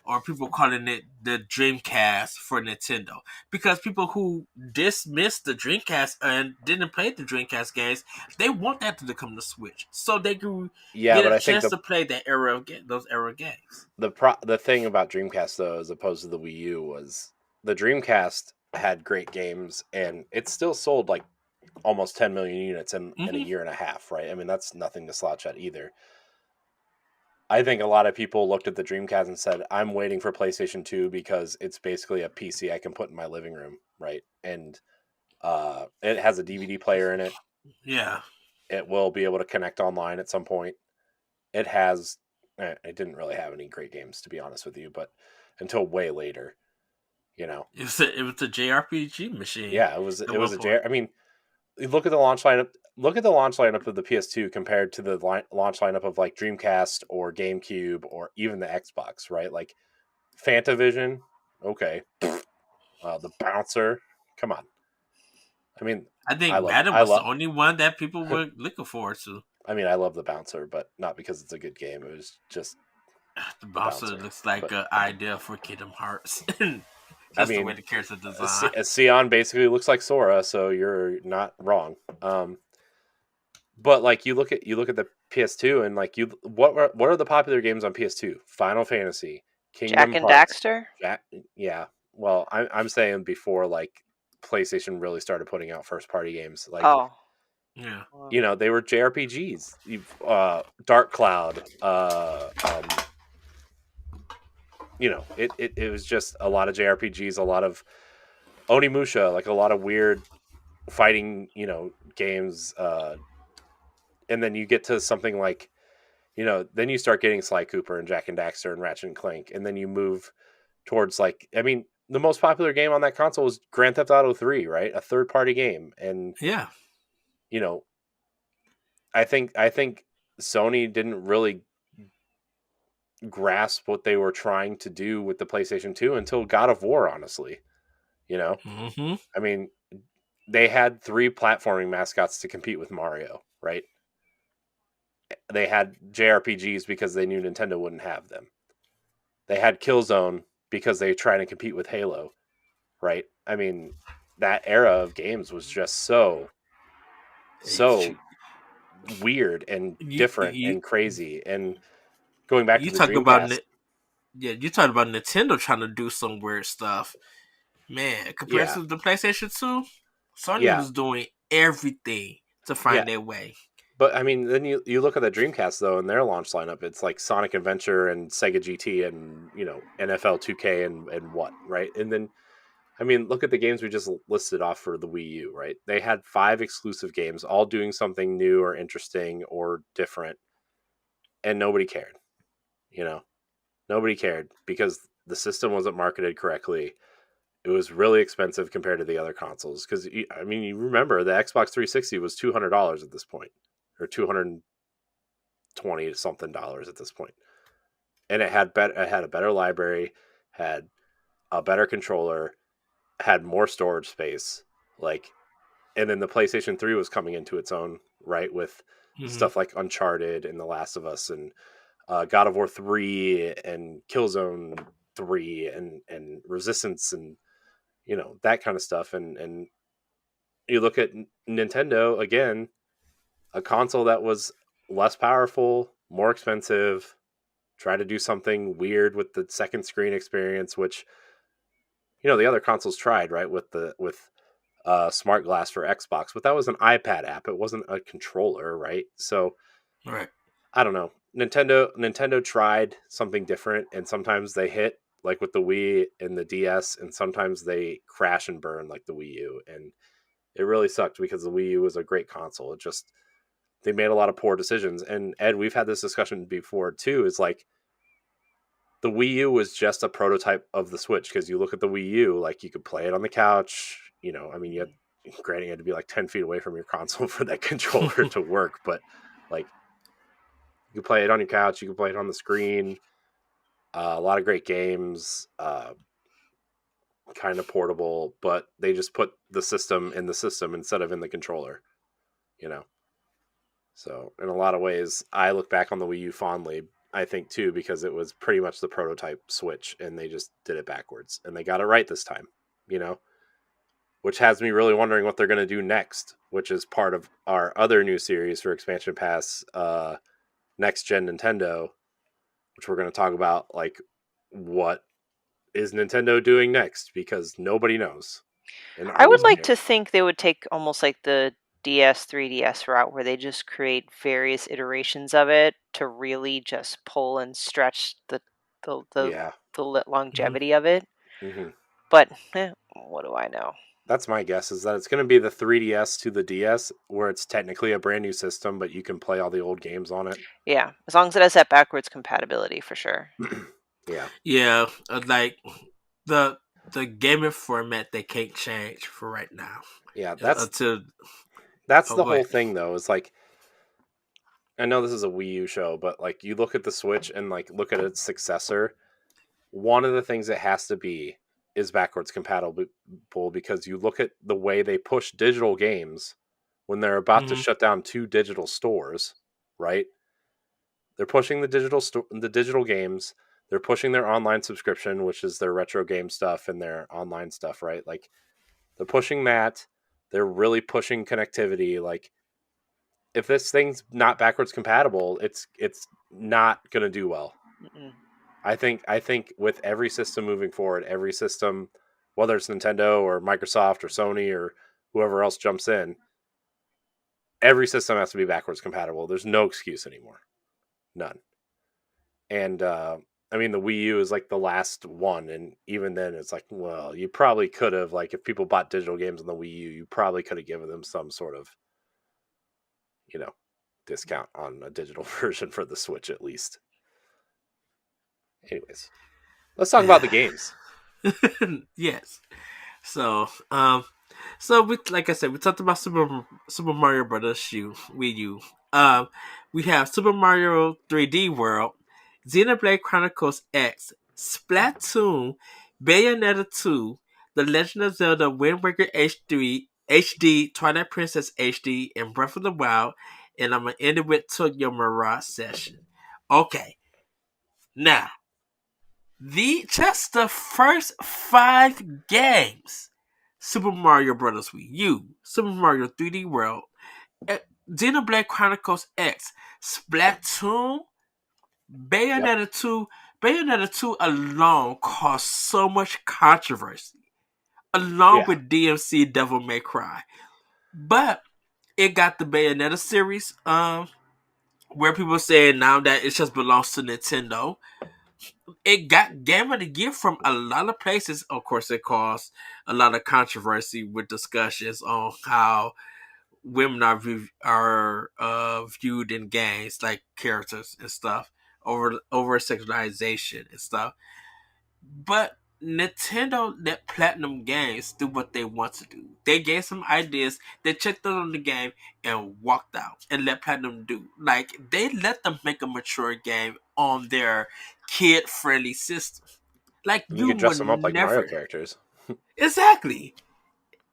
or people calling it the Dreamcast for Nintendo. Because people who dismissed the Dreamcast and didn't play the Dreamcast games, they want that to come to Switch. So they can Yeah, get but a I think chance to play that era of those era games. the thing about Dreamcast though, as opposed to the Wii U, was the Dreamcast had great games, and it still sold like almost 10 million units in a Mm-hmm. year and a half, right? I mean, that's nothing to slouch at either. I think a lot of people looked at the Dreamcast and said, "I'm waiting for PlayStation 2 because it's basically a PC I can put in my living room, right?" And it has a DVD player in it. Yeah. It will be able to connect online at some point. It has. It didn't really have any great games, to be honest with you, but until way later, you know. It was a JRPG machine Yeah, it was. at It was one a. point. I mean, look at the launch lineup. Look at the launch lineup of the PS2 compared to the launch lineup of like Dreamcast or GameCube or even the Xbox, right? Like Fantavision, okay. The bouncer, come on. I mean, I I think love, Madden I was the love. only one that people were looking forward to. I mean, I love the bouncer, but not because it's a good game. It was just The the bouncer bouncer. looks like But an idea for Kingdom Hearts. I Just the way mean, the character design. Sion basically looks like Sora, so you're not wrong. But like you look at the PS2, and like what are the popular games on PS2? Final Fantasy, Jack Kingdom and Hearts, Daxter. yeah. Well, I'm saying before like PlayStation really started putting out first party games, like Oh. Yeah. they were JRPGs. Dark Cloud, it was just a lot of JRPGs, a lot of Onimusha, like a lot of weird fighting, games. And then you get to something like, then you start getting Sly Cooper and Jack and Daxter and Ratchet and Clank, and then you move towards like, I mean, the most popular game on that console was Grand Theft Auto 3, right? A third party game, and Yeah. you know, I think Sony didn't really grasp what they were trying to do with the PlayStation 2 until God of War, honestly. You know, Mm-hmm. I mean, they had three platforming mascots to compete with Mario, right? They had JRPGs because they knew Nintendo wouldn't have them. They had Killzone because they tried to compete with Halo, right? I mean, that era of games was just so weird and You different you and crazy. And going back to you the talk about Dreamcast, yeah, you talk about Nintendo trying to do some weird stuff. Man, compared yeah, to the PlayStation 2, Sony yeah, was doing everything to yeah. find their way. But I mean, then you look at the Dreamcast though, and their launch lineup. It's like Sonic Adventure and Sega GT and NFL 2K and what, right? And then I mean, look at the games we just listed off for the Wii U, right? They had 5 exclusive games, all doing something new or interesting or different, and nobody cared. You know, nobody cared because the system wasn't marketed correctly. It was really expensive compared to the other consoles. Because I mean, you remember the Xbox 360 was $200 at this point, or 220 something dollars at this point, and it had a better library, had a better controller, had more storage space, like. And then the PlayStation 3 was coming into its own, right, with Mm-hmm. stuff like Uncharted and The Last of Us and God of War 3 and Killzone 3 and Resistance and that kind of stuff. And you look at Nintendo again, a console that was less powerful, more expensive, try to do something weird with the second screen experience, which the other consoles tried, right, with smart glass for Xbox, but that was an iPad app. It wasn't a controller, right? So Right. I don't know. Nintendo tried something different, and sometimes they hit, like with the Wii and the DS, and sometimes they crash and burn like the Wii U, and it really sucked because the Wii U was a great console. It just they made a lot of poor decisions. And Ed, we've had this discussion before too. Is like the Wii U was just a prototype of the Switch, because you look at the Wii U, like you could play it on the couch. I mean, granted, you had to be like 10 feet away from your console for that controller to work, but like you could play it on your couch, you could play it on the screen. A lot of great games, kind of portable, but they just put the system in the system instead of in the controller. You know, so in a lot of ways, I look back on the Wii U fondly. I think too, because it was pretty much the prototype Switch, and they just did it backwards, and they got it right this time. You know, which has me really wondering what they're going to do next, which is part of our other new series for Expansion Pass, Next Gen Nintendo, which we're going to talk about, like, what is Nintendo doing next, because nobody knows. And I are we would like to scared? think they would take almost like the DS, 3DS route, where they just create various iterations of it to really just pull and stretch the the, Yeah. the Mhm. longevity of it. Hmm. But what do I know? That's my guess, is that it's going to be the 3DS to the DS, where it's technically a brand new system, but you can play all the old games on it. Yeah, as long as it has that backwards compatibility for sure. Yeah. Yeah, like the the gaming format they can't change for right now. Yeah. That's Until that's oh, the go whole ahead. thing, though, is like, I know this is a Wii U show, but like you look at the Switch and like look at its successor, one of the things it has to be is backwards compatible, because you look at the way they push digital games when they're about to Hmm. shut down 2 digital stores, right? They're pushing the digital games. They're pushing their online subscription, which is their retro game stuff and their online stuff, right? Like they're pushing that. They're really pushing connectivity. Like if this thing's not backwards compatible, it's not going to do well. Mm-mm. I think with every system moving forward, every system, whether it's Nintendo or Microsoft or Sony or whoever else jumps in, every system has to be backwards compatible. There's no excuse anymore, none. And I mean, the Wii U is like the last one, and even then, it's like, well, you probably could have, like, if people bought digital games on the Wii U, you probably could have given them some sort of, you know, discount on a digital version for the Switch at least. Anyways, let's talk about the games. Yes. So, we, like I said, we talked about Super Mario Brothers U Wii U. We have Super Mario 3D World, Xenoblade Chronicles X, Splatoon, Bayonetta 2, The Legend of Zelda: Wind Waker HD, Twilight Princess HD, and Breath of the Wild. And I'm gonna end it with Tokyo Mirage Session. Okay, now just the first 5 games: Super Mario Bros. Wii U, Super Mario 3D World, eh, Xenoblade Chronicles X, Splatoon, Yep. Bayonetta 2. Bayonetta 2 alone caused so much controversy, along Yeah. with DMC Devil May Cry. But it got the Bayonetta series, where people say now that it just belongs to Nintendo. It got Game of the Year from a lot of places. Of course, it caused a lot of controversy with discussions on how women are viewed in games, like characters and stuff, over sexualization and stuff. But Nintendo let Platinum Games do what they want to do. They gave some ideas, they checked out on the game, and walked out and let Platinum do. Like, they let them make a mature game on their kid friendly system. Like, And you you could dress would them up like Mario never. characters. Exactly.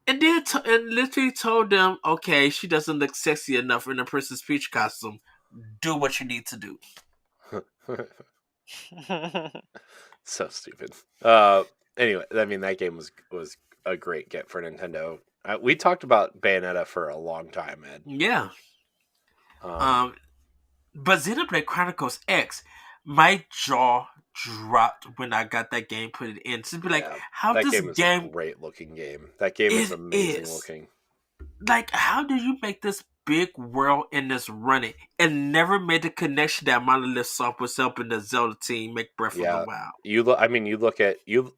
And then and literally told them, okay, she doesn't look sexy enough in a Princess Peach costume. Do what you need to do. So stupid. Anyway, I mean, that game was a great get for Nintendo. We talked about Bayonetta for a long time, Ed. Yeah. Um, But Xenoblade Chronicles X, my jaw dropped when I got that game put it in. To be like, yeah, how that this game is a game great looking game. That game is it amazing is. looking. Like, how do you make this big world and this running and never made the connection that Monolith Soft was helping the Zelda team make Breath of the Yeah, Wild? you look. I mean, you look at you.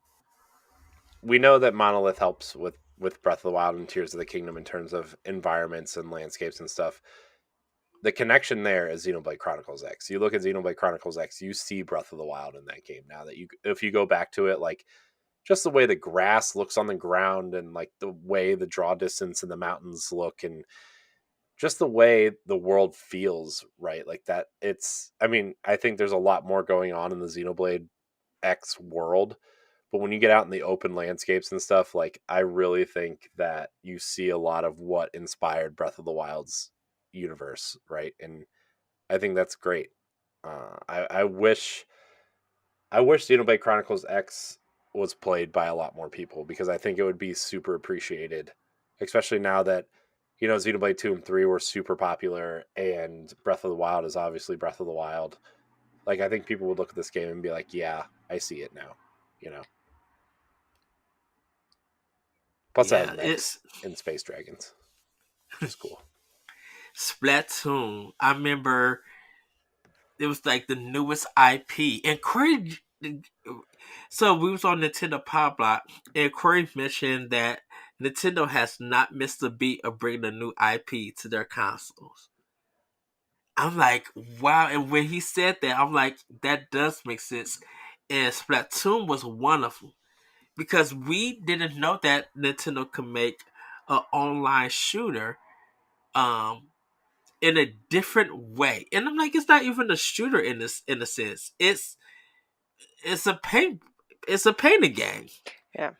We know that Monolith helps with Breath of the Wild and Tears of the Kingdom in terms of environments and landscapes and stuff. The connection there is Xenoblade Chronicles X. You look at Xenoblade Chronicles X, you see Breath of the Wild in that game. Now that if you go back to it, like just the way the grass looks on the ground and like the way the draw distance and the mountains look and just the way the world feels, right? Like that. I mean, I think there's a lot more going on in the Xenoblade X world, but when you get out in the open landscapes and stuff, like I really think that you see a lot of what inspired Breath of the Wild's universe, right? And I think that's great. I wish Xenoblade Chronicles X was played by a lot more people because I think it would be super appreciated, especially now that Xenoblade 2 and 3 were super popular and Breath of the Wild is obviously Breath of the Wild. Like I think people would look at this game and be like, "Yeah, I see it now." You know. Plus, it has Yeah, mechs it's and space dragons, which is cool. Splatoon. I remember it was like the newest IP. And Corey, so we was on Nintendo Power Block, and Corey mentioned that Nintendo has not missed a beat of bringing a new IP to their consoles. I'm like, wow. And when he said that, I'm like, that does make sense. And Splatoon was one of them because we didn't know that Nintendo could make an online shooter um, in a different way. And I'm like, it's not even a shooter in a sense. It's a paint it's a painting game. Yeah.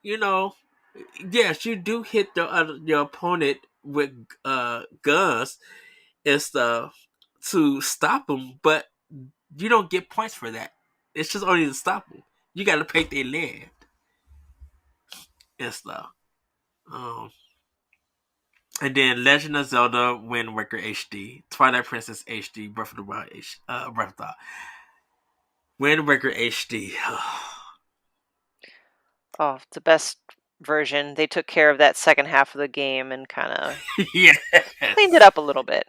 You know, yes, you do hit your opponent with guns and stuff to stop them, but you don't get points for that. It's just only to stop them. You got to paint their land and stuff. Um, and then Legend of Zelda: Wind Waker HD, Twilight Princess HD, Breath of the Wild, Breath of the Wind Waker HD. Oh, the best version. They took care of that second half of the game and kind of Yes. cleaned it up a little bit.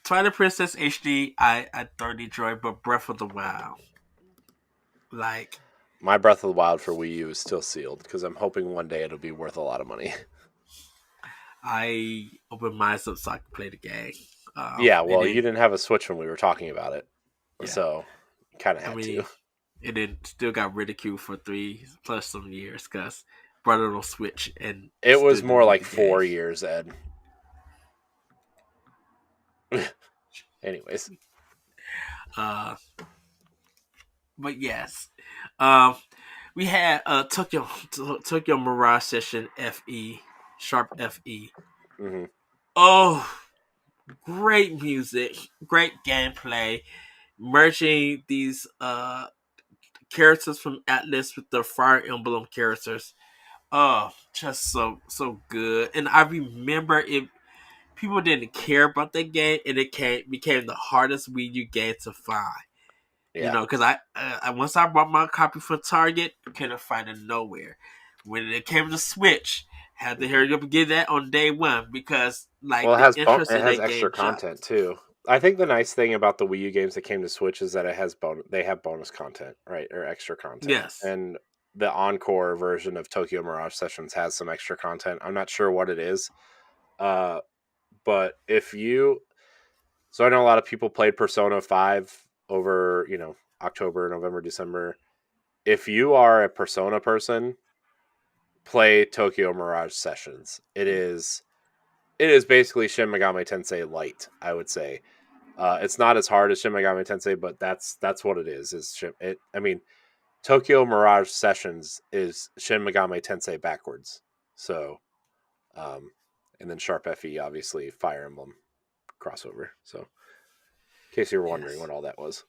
Twilight Princess HD, I thoroughly enjoyed, but Breath of the Wild, like My Breath of the Wild for Wii U is still sealed because I'm hoping one day it'll be worth a lot of money. I opened mine up so I could play the game. Yeah, And well, you then didn't have a Switch when we were talking about it, yeah, so you kind of I had mean, to. and then still got ridiculed for 3+ some years because brought it on Switch and It still was more didn't beat like the game. 4 years, Ed. Anyways, Uh, but yes, um, we had Tokyo Mirage Session FE Sharp FE. mm-hmm. Oh, great music, great gameplay, merging these characters from Atlas with the Fire Emblem characters. Oh, just so good. And I remember it. People didn't care about that game, and it became the hardest Wii U game to find. You Yeah. know, because I once I bought my copy from Target, couldn't find it nowhere. When it came to Switch, had to hurry up and get that on day one because Well, like the interest it in has that extra game jumped. content too. I think the nice thing about the Wii U games that came to Switch is that they have bonus content, right, or extra content, Yes. and the Encore version of Tokyo Mirage Sessions has some extra content. I'm not sure what it is, uh, but so I know a lot of people played Persona 5 over October, November, December. If you are a Persona person, play Tokyo Mirage Sessions. It is basically Shin Megami Tensei Light, I would say. It's not as hard as Shin Megami Tensei, but that's what it is. I mean, Tokyo Mirage Sessions is Shin Megami Tensei backwards. So, um, and then Sharp FE, obviously Fire Emblem crossover. So, in case you were wondering Yes. what all that was,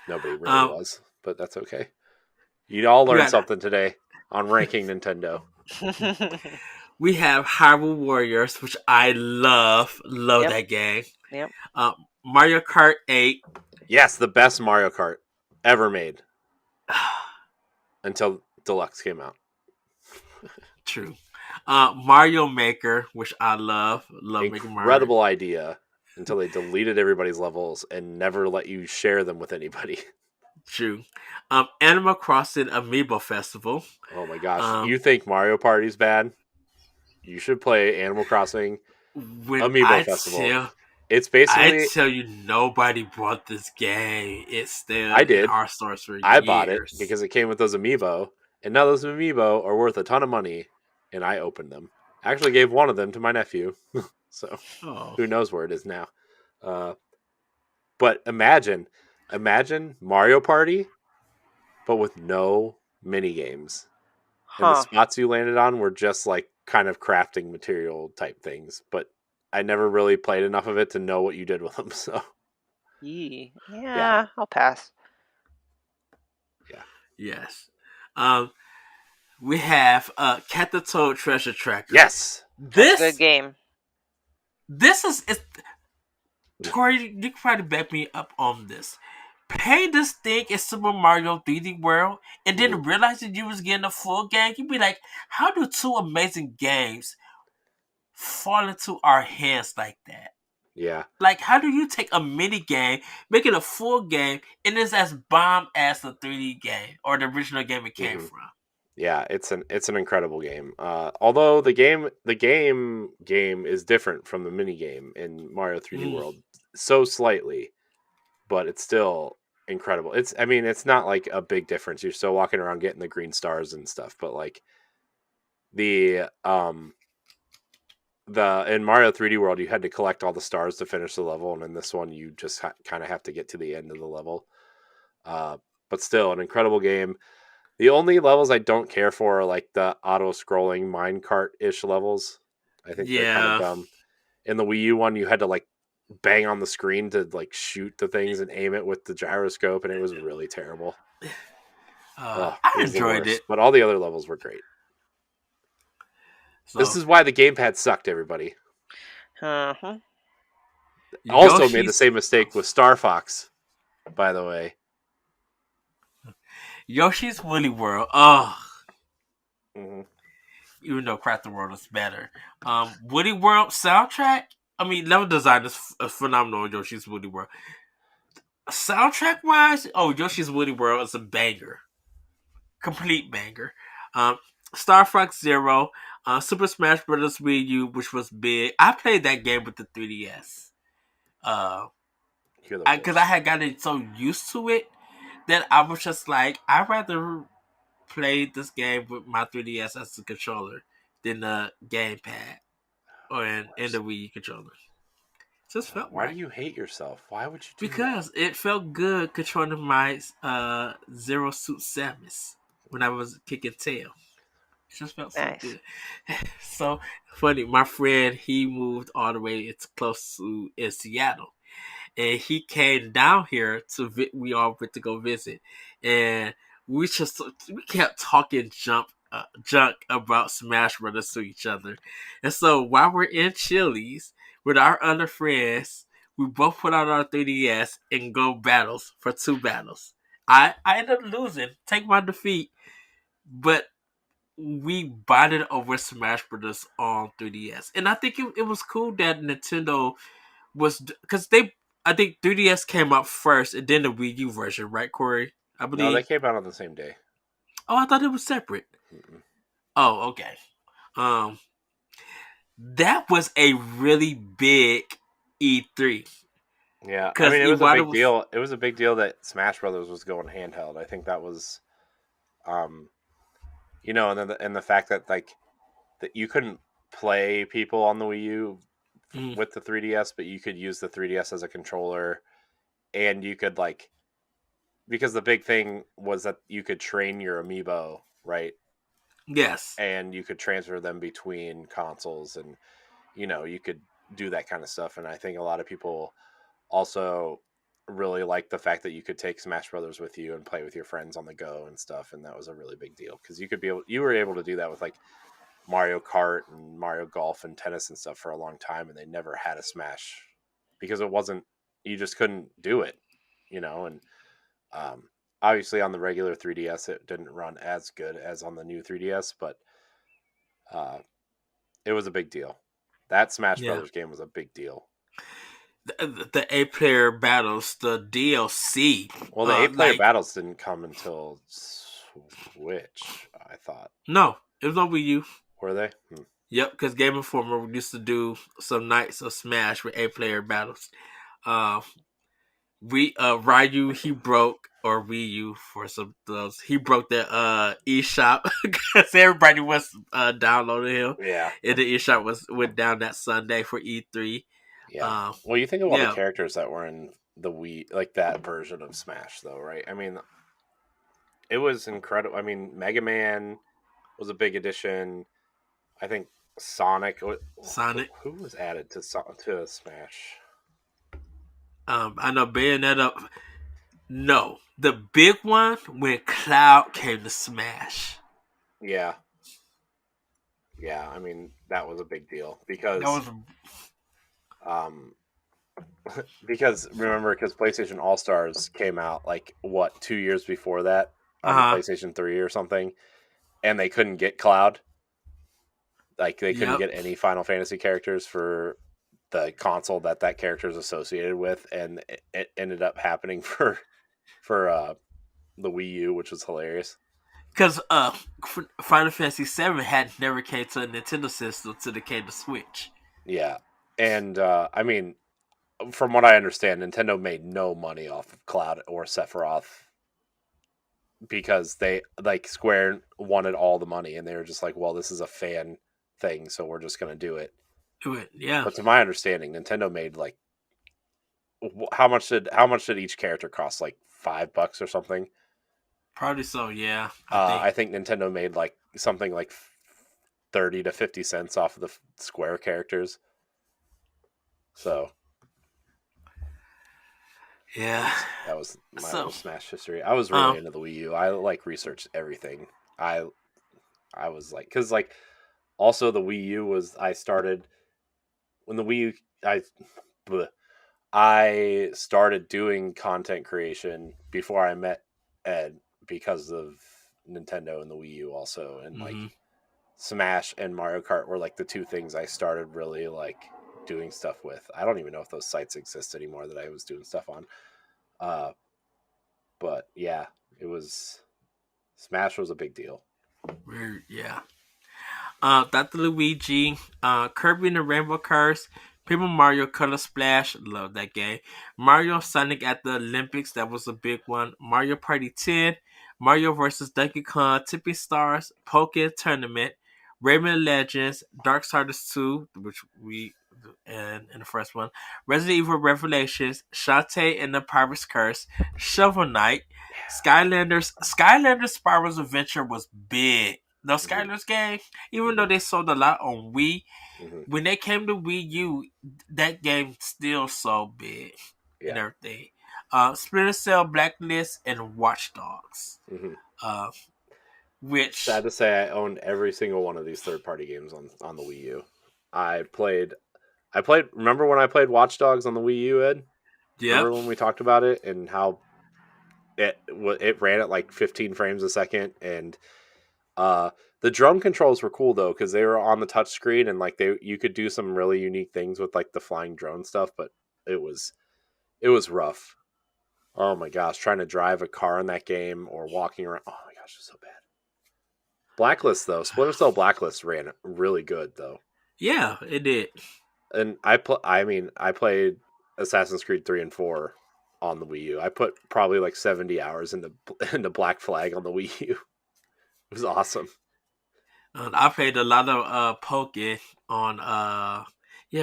nobody really Um, was, but that's okay. You all you learned got something today. on ranking Nintendo. We have Hyrule Warriors, which I love Yep. that game. Yep. Mario Kart 8. Yes, the best Mario Kart ever made until Deluxe came out. True. Mario Maker, which I love making Mario. Incredible idea until they deleted everybody's levels and never let you share them with anybody. True. Animal Crossing Amiibo Festival. Oh my gosh. You think Mario Party's bad? You should play Animal Crossing Amiibo Festival. It's basically... I tell you, nobody bought this game. It's still I did. in our stores for I years. bought it because it came with those Amiibo, and now those Amiibo are worth a ton of money, and I opened them. I actually gave one of them to my nephew, so who knows where it is now. But imagine Mario Party, but with no mini games. And the spots you landed on were just like kind of crafting material type things, but I never really played enough of it to know what you did with them. So, yeah. I'll pass. Yeah. Yes. We have Cat the Toad Treasure Tracker. Yes. That's a good game. This is Corey, you can probably back me up on this. Pay this thing in Super Mario 3D World and then realizing you was getting a full game, you'd be like, how do two amazing games fall into our hands like that? Yeah. Like, how do you take a mini game, make it a full game, and it's as bomb as the 3D game or the original game it came from? Yeah, it's an incredible game. Although the game is different from the mini game in Mario 3D World so slightly, but it's still incredible. It's not like a big difference. You're still walking around getting the green stars and stuff, but like the in Mario 3D World you had to collect all the stars to finish the level, and in this one you just kind of have to get to the end of the level. But still an incredible game. The only levels I don't care for are like the auto-scrolling minecart-ish levels. I think they're kind of dumb. In the Wii U one, you had to like bang on the screen to like shoot the things and aim it with the gyroscope, and it was really terrible. I enjoyed it, but all the other levels were great. So, this is why the gamepad sucked, everybody. Also made the same mistake with Star Fox, by the way. Yoshi's Woolly World. Even though Crafting World is better. Woody World soundtrack. Level design is phenomenal in Yoshi's Woody World. Soundtrack wise, Yoshi's Woody World is a banger. Complete banger. Star Fox Zero, Super Smash Bros. Wii U, which was big. I played that game with the 3DS. Because I had gotten so used to it that I was just like, I'd rather play this game with my 3DS as a controller than the gamepad or in the Wii U controller. Just felt Why do you hate yourself? Why would you do Because it felt good controlling my Zero Suit Samus when I was kicking tail. It just felt so good. So funny, my friend, he moved all the way close to in Seattle. And he came down here we all went to go visit. And we kept talking junk about Smash Brothers to each other. And so while we're in Chili's with our other friends, we both put out our 3DS and go battles for 2 battles. I ended up losing, take my defeat, but we bonded over Smash Brothers on 3DS. And I think it was cool that Nintendo was, because I think 3DS came out first and then the Wii U version, right, Corey? I believe. No, they came out on the same day. Oh, I thought it was separate. Oh, okay. That was a really big E3. Yeah, it was a big deal. It was a big deal that Smash Brothers was going handheld. I think that was, and then the fact that like that you couldn't play people on the Wii U with the 3DS, but you could use the 3DS as a controller, and you could like, because the big thing was that you could train your amiibo, right? Yes. And you could transfer them between consoles, and you could do that kind of stuff. And I think a lot of people also really liked the fact that you could take Smash Brothers with you and play with your friends on the go and stuff, and that was a really big deal because you were able to do that with like Mario Kart and Mario Golf and tennis and stuff for a long time, and they never had a Smash because it wasn't, you just couldn't do it, and um, obviously on the regular 3DS it didn't run as good as on the new 3DS, but uh, it was a big deal. That Smash Yeah. Brothers game was a big deal. The 8-player battles, the DLC. Well, the 8-player battles didn't come until Switch, I thought. No, it was on Wii U. Were they? Yep, because Game Informer used to do some nights of Smash with 8-player battles. Ryu, he broke, or Wii U for some of those, he broke the eShop because everybody was downloading him. Yeah. And the eShop went down that Sunday for E3. Yeah. Well, you think of all the characters that were in the Wii, like that version of Smash, though, right? I mean, it was incredible. I mean, Mega Man was a big addition. I think Sonic. Who was added to Smash? I know Bayonetta. No, the big one when Cloud came to Smash. Yeah. Yeah, I mean that was a big deal because because PlayStation All Stars came out like 2 years before that on PlayStation 3 or something, and they couldn't get Cloud. Like they couldn't get any Final Fantasy characters for the console that character is associated with, and it ended up happening for the Wii U, which was hilarious. Because Final Fantasy VII had never came to a Nintendo system until it came to Switch. Yeah, and I mean, from what I understand, Nintendo made no money off of Cloud or Sephiroth because they Square wanted all the money, and they were just like, "Well, this is a fan thing, so we're just going to do it." Yeah. But to my understanding, Nintendo made like how much did each character cost? Like $5 or something. Probably so. Yeah. I think Nintendo made like something like 30 to 50 cents off of the Square characters. So. Yeah, that was my little Smash history. I was really into the Wii U. I researched everything. I was like, because also the Wii U was, I started when the Wii U, I started doing content creation before I met Ed because of Nintendo and the Wii U also, and like Smash and Mario Kart were like the two things I started really like doing stuff with. I don't even know if those sites exist anymore that I was doing stuff on. But yeah, it was, Smash was a big deal. Yeah. Dr. Luigi, Kirby and the Rainbow Curse, Paper Mario Color Splash, love that game. Mario Sonic at the Olympics, that was a big one. Mario Party 10, Mario vs. Donkey Kong, Tipping Stars, Poké Tournament, Rayman Legends, Darksiders 2, which we and in the first one, Resident Evil Revelations, Shantae and the Pirate's Curse, Shovel Knight, Skylanders Spiral's Adventure was big. The Skylanders game, even though they sold a lot on Wii, when they came to Wii U, that game still sold big and everything. Splinter Cell, Blacklist, and Watch Dogs. Which, sad to say, I owned every single one of these third-party games on the Wii U. I played. Remember when I played Watch Dogs on the Wii U, Ed? Yeah. Remember when we talked about it and how it ran at like 15 frames a second, and the drum controls were cool though because they were on the touch screen, and like you could do some really unique things with like the flying drone stuff, but it was rough. Oh my gosh, trying to drive a car in that game or walking around. Oh my gosh, it's so bad. Blacklist though, Splinter Cell Blacklist ran really good though. Yeah, it did. And I played Assassin's Creed 3 and 4 on the Wii U. I put probably like 70 hours into Black Flag on the Wii U. It was awesome. I played a lot of Poké on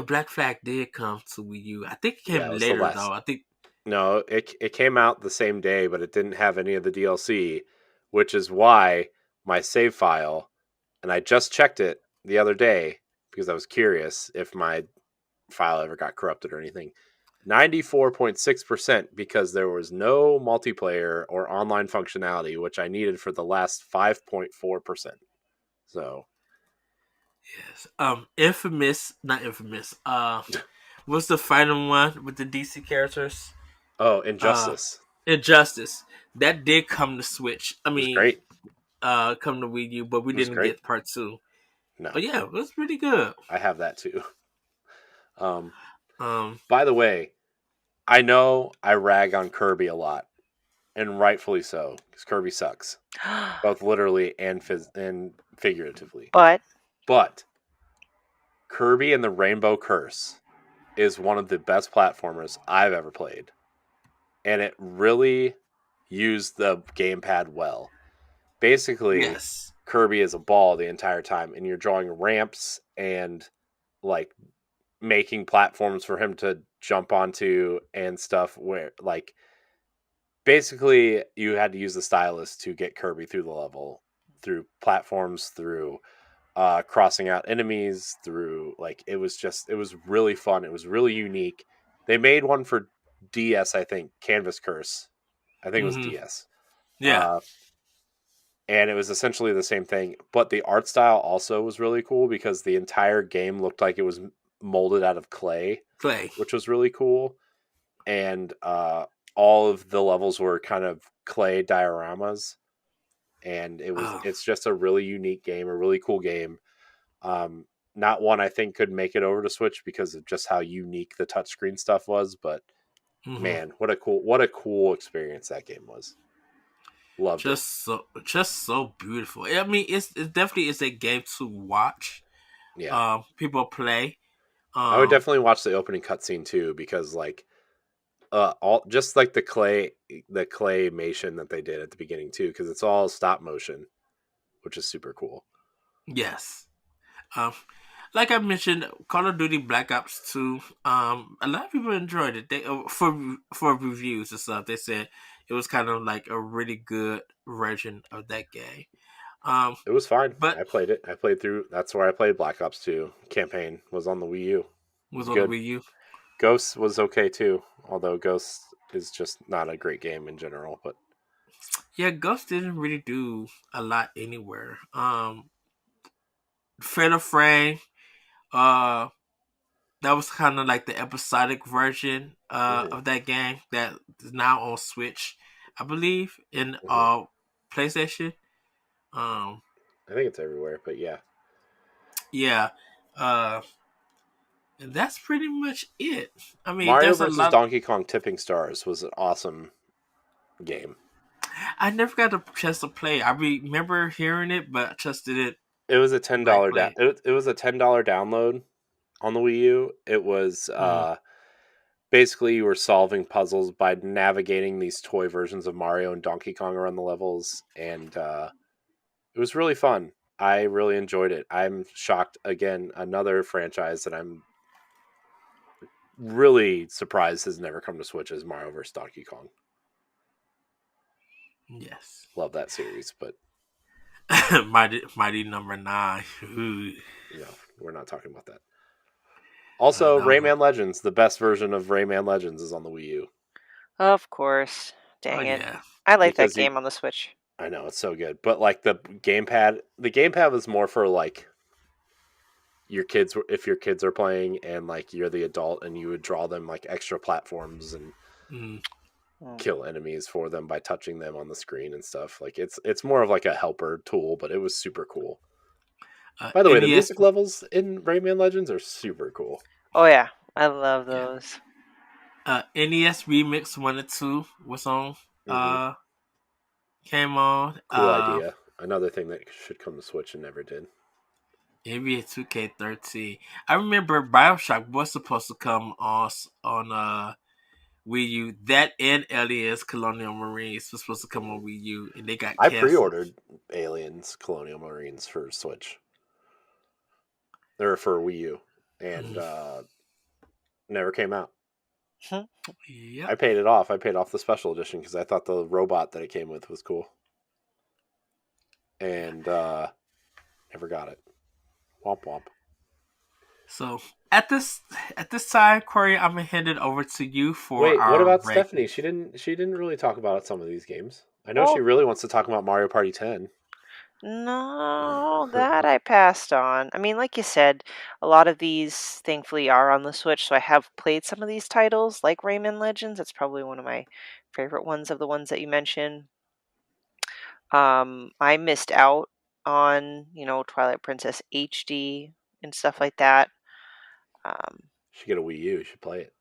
Black Flag did come to Wii U. I think it came later though. I think no, it came out the same day, but it didn't have any of the DLC, which is why my save file, and I just checked it the other day because I was curious if my file ever got corrupted or anything. 94.6% because there was no multiplayer or online functionality, which I needed for the last 5.4%. So, Yes. Infamous, not infamous. What's the final one with the DC characters? oh, Uh, Injustice. Injustice. That did come to Switch. I It was mean, great. come to Wii U, but we It was didn't great. get part two. No, But yeah, it was pretty good. I have that too. Um, Um, by the way, I know I rag on Kirby a lot, and rightfully so, because Kirby sucks, both literally and figuratively. But But Kirby and the Rainbow Curse is one of the best platformers I've ever played, and it really used the gamepad well. Basically, yes. Kirby is a ball the entire time, and you're drawing ramps and like making platforms for him to jump onto and stuff where like basically you had to use the stylus to get Kirby through the level, through platforms, through crossing out enemies, through like it was really fun. It was really unique. They made one for DS, I think, Canvas Curse. I think it was Hmm. DS. Yeah. Uh, and it was essentially the same thing, but the art style also was really cool because the entire game looked like it was molded out of clay, Clay. which was really cool. And all of the levels were kind of clay dioramas, and Oh. it's just a really unique game, a really cool game. Um, Not one I think could make it over to Switch because of just how unique the touchscreen stuff was. But Hmm. man, what a cool experience that game was. Loved it. Just so beautiful. I mean, it definitely is a game to watch. Yeah, People play. I would Um, definitely watch the opening cutscene too because like all just like the claymation that they did at the beginning too because it's all stop motion, which is super cool. yes. Um, like I mentioned, Call of Duty Black Ops 2. A lot of people enjoyed it. They for reviews and stuff. They said it was kind of like a really good version of that game. Um, It was fine. but I played it. I played through. That's where I played Black Ops 2 campaign. Was on the Wii U. It was was on the good. Wii U. Ghosts was okay too, although Ghosts is just not a great game in general. But Yeah, Ghost didn't really do a lot anywhere. Fatal Frame. Uh, that was kind of like the episodic version hmm of that game that is now on Switch, I believe, in hmm PlayStation. Um, I think it's everywhere. But yeah, yeah, uh, and that's pretty much it. I mean, Mario there's a versus lot. Donkey Kong Tipping Stars was an awesome game. I never got a chance to play. I remember hearing it, but I just didn't It was a ten like dollar play it. it was a $10 download on the Wii U. It was Mm, basically you were solving puzzles by navigating these toy versions of Mario and Donkey Kong around the levels, and it was really fun. I really enjoyed it. I'm shocked again. Another franchise that I'm really surprised has never come to Switch is Mario vs. Donkey Kong. yes, Love that series, but Mighty Number Nine. Ooh, no, we're not talking about that. Also, that was Rayman Legends, the best version of Rayman Legends is on the Wii U of course, oh dang it. yeah, I like that because you. game on the Switch. I know it's so good, but like the gamepad was more for like your kids if your kids are playing and like you're the adult and you would draw them like extra platforms and mm. Mm. kill enemies for them by touching them on the screen and stuff. Like it's more of like a helper tool, but it was super cool. By the way, the NES music levels in Rayman Legends are super cool. Oh yeah, I love yeah. those. NES Remix 1 and 2 was on hmm came on. Cool idea. Another thing that should come to Switch and never did. NBA 2K13. I remember BioShock was supposed to come on Wii U. That and Aliens Colonial Marines was supposed to come on Wii U, and they got I canceled. pre-ordered Aliens Colonial Marines for Switch. Or for Wii U, and Mm. never came out. Yep. I paid it off. I paid off the special edition because I thought the robot that it came with was cool, Yeah. and never got it. Womp womp. So at this at this time, Corey, I'm gonna hand it over to you for Wait, what our about ranking. Stephanie? She didn't really talk about some of these games. I know she Well, really wants to talk about Mario Party 10. no, that I passed on. I mean, like you said, a lot of these thankfully are on the Switch, so I have played some of these titles, like Rayman Legends. It's probably one of my favorite ones of the ones that you mentioned. I missed out on, Twilight Princess HD and stuff like that. Um, She get a Wii U. You should play it.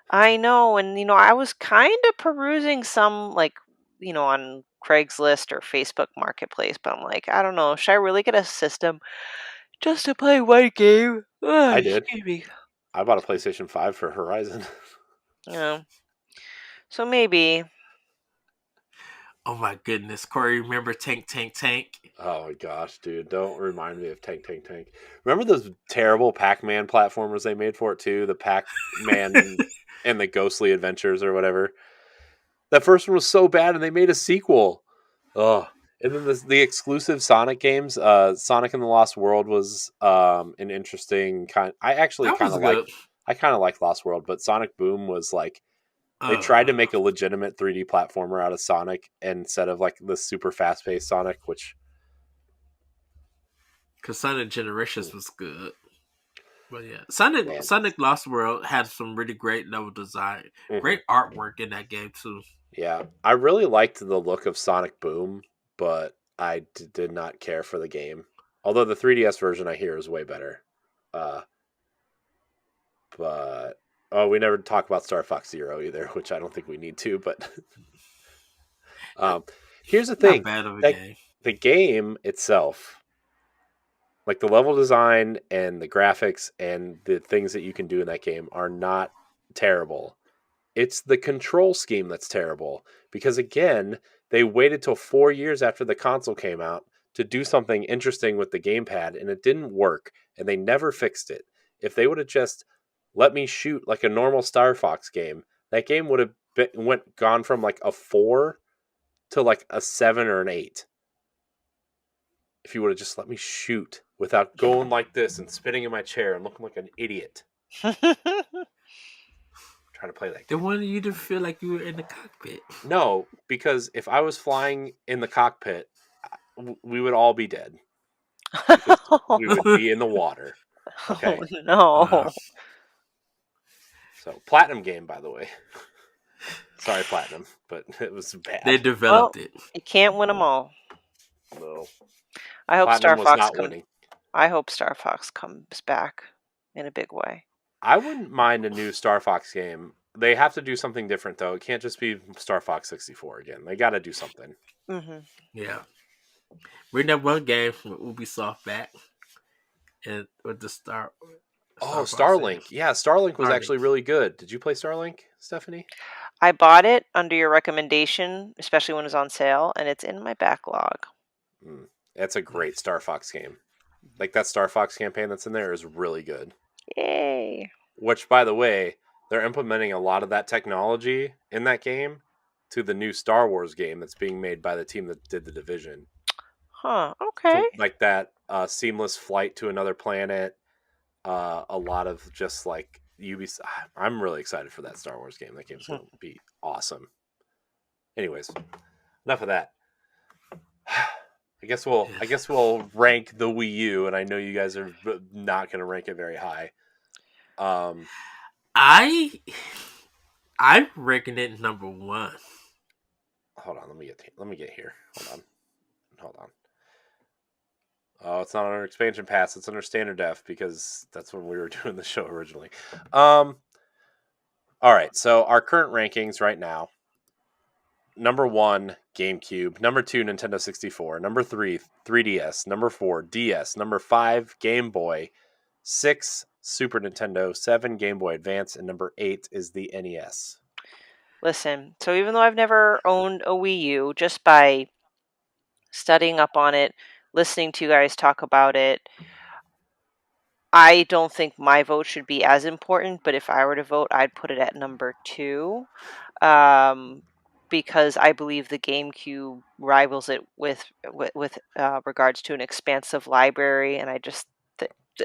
I know, and I was kind of perusing some like, on Craigslist or Facebook Marketplace, but I'm like, I don't know, should I really get a system just to play one game? Ugh, I did. excuse me. I bought a PlayStation 5 for Horizon. Yeah. So maybe. Oh my goodness, Corey, remember Tank Tank Tank? Oh my gosh, dude! Don't remind me of Tank Tank Tank. Remember those terrible Pac-Man platformers they made for it too? The Pac-Man and the Ghostly Adventures or whatever. That first one was so bad, and they made a sequel. Oh, and then the exclusive Sonic games. Sonic and the Lost World was an interesting kind. I actually That kind was of like. good. I kind of like Lost World, but Sonic Boom was like they tried to Uh, make a legitimate 3D platformer out of Sonic instead of like the super fast paced Sonic, which Cause Sonic Generations was good. But yeah, Sonic man, Sonic Lost World had some really great level design, mhm. great artwork in that game too. Yeah, I really liked the look of Sonic Boom, but I did not care for the game. Although the 3DS version I hear is way better. Uh, but oh, we never talk about Star Fox Zero either, which I don't think we need to. But um, here's the Not thing: bad of a that game. the game itself, like the level design and the graphics and the things that you can do in that game, are not terrible. It's the control scheme that's terrible because again, they waited till 4 years after the console came out to do something interesting with the gamepad and it didn't work and they never fixed it. If they would have just let me shoot like a normal Star Fox game, that game would have gone from like a 4 to like a 7 or an 8. If you would have just let me shoot without going like this and spinning in my chair and looking like an idiot trying to play that They game. wanted you to feel like you were in the cockpit. No, because if I was flying in the cockpit, we would all be dead because we would be in the water. Oh Okay, uh, no. so platinum game, by the way. Sorry, platinum, but it was they bad. developed Well, it. you can't win them all. No, I hope platinum Star was Fox not comes. winning. I hope Star Fox comes back in a big way. I wouldn't mind a new Star Fox game. They have to do something different though. It can't just be Star Fox 64 again. They got to do something. Hmm. Yeah, bring that one game from Ubisoft back, and with the Oh, Star Fox game. Starlink. Yeah, Starlink was Starlink. actually really good. Did you play Starlink, Stephanie? I bought it under your recommendation, especially when it was on sale, and it's in my backlog. Mm, that's a great Nice. Star Fox game. Like that Star Fox campaign that's in there is really good. Yay! Which, by the way, they're implementing a lot of that technology in that game to the new Star Wars game that's being made by the team that did the Division. Huh? Okay. So, like that seamless flight to another planet, a lot of just like Ubisoft. I'm really excited for that Star Wars game. That game's going to be awesome. Anyways, enough of that. I guess we'll rank the Wii U, and I know you guys are not going to rank it very high. Um, I I reckon it number one. hold on, let me get here. Hold on. Oh, it's not under expansion pass. It's under standard def because that's when we were doing the show originally. Um, all right. So our current rankings right now: number one, GameCube; number two, Nintendo 64; number three, 3DS; number four, DS; number five, Game Boy; six, Super Nintendo; seven, Game Boy Advance; and number eight is the NES. Listen, so even though I've never owned a Wii U, just by studying up on it, listening to you guys talk about it, I don't think my vote should be as important, but if I were to vote, I'd put it at number two, um, because I believe the GameCube rivals it with regards to an expansive library, and I just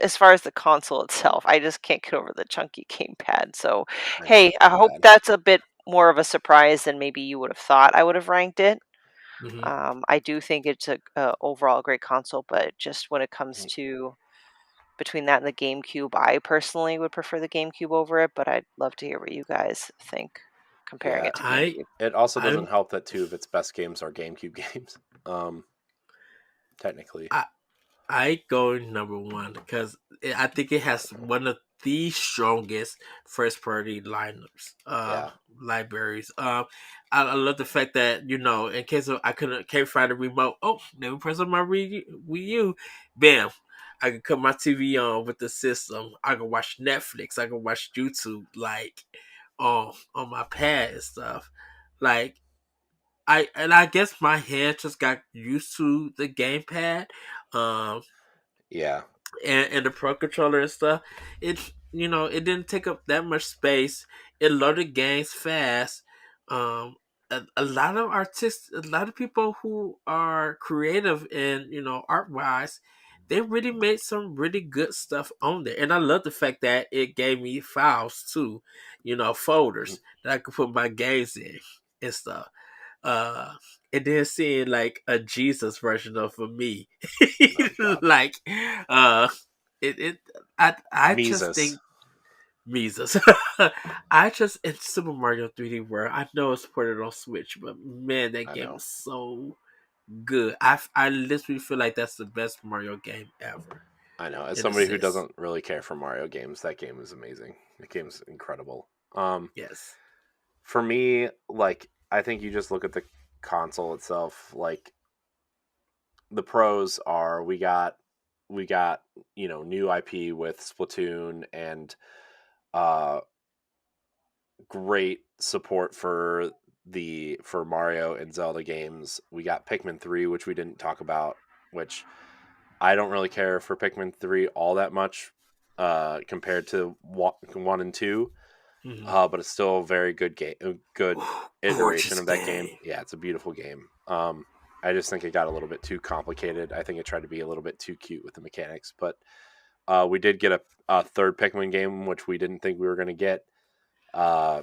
as far as the console itself, I just can't get over the chunky gamepad. So, I know hey, it's I so hope bad. that's a bit more of a surprise than maybe you would have thought I would have ranked it. Hmm. I do think it's a overall great console, but just when it comes to between that and the GameCube, I personally would prefer the GameCube over it. But I'd love to hear what you guys think comparing Yeah, it to I GameCube. it also I'm doesn't help that two of its best games are GameCube games. Technically, I I go number one because I think it has one of the strongest first party lineups, yeah, libraries. I love the fact that in case of I can't find a remote. Oh, let me press on my Wii U, bam. I can cut my TV on with the system. I can watch Netflix. I can watch YouTube like on my pad and stuff. Like I guess my hand just got used to the gamepad. Um, yeah, and the pro controller and stuff, it didn't take up that much space. It loaded games fast. A lot of artists, a lot of people who are creative and art wise, they really made some really good stuff on there. And I love the fact that it gave me files too, mhm, folders that I could put my games in and stuff. uh and then seeing like a Jesus version of me. oh god, Like uh it I just Mises. think Jesus. I just in Super Mario 3D World, I know it's ported on Switch, but man, that I game know, is so good. I literally feel like that's the best Mario game ever I know. As in a somebody who sense. doesn't really care for Mario games, that game is amazing. The game's incredible. Um, Yes. for me, like I think you just look at the console itself. Like the pros are we got new IP with Splatoon and uh great support for Mario and Zelda games. We got Pikmin 3, which we didn't talk about, which I don't really care for Pikmin 3 all that much compared to 1 and 2. Hmm. But it's still a very good game, a good iteration Gorgeous of that game. game. Yeah, it's a beautiful game. I just think it got a little bit too complicated. I think it tried to be a little bit too cute with the mechanics, but we did get a third Pikmin game, which we didn't think we were going to get. Uh,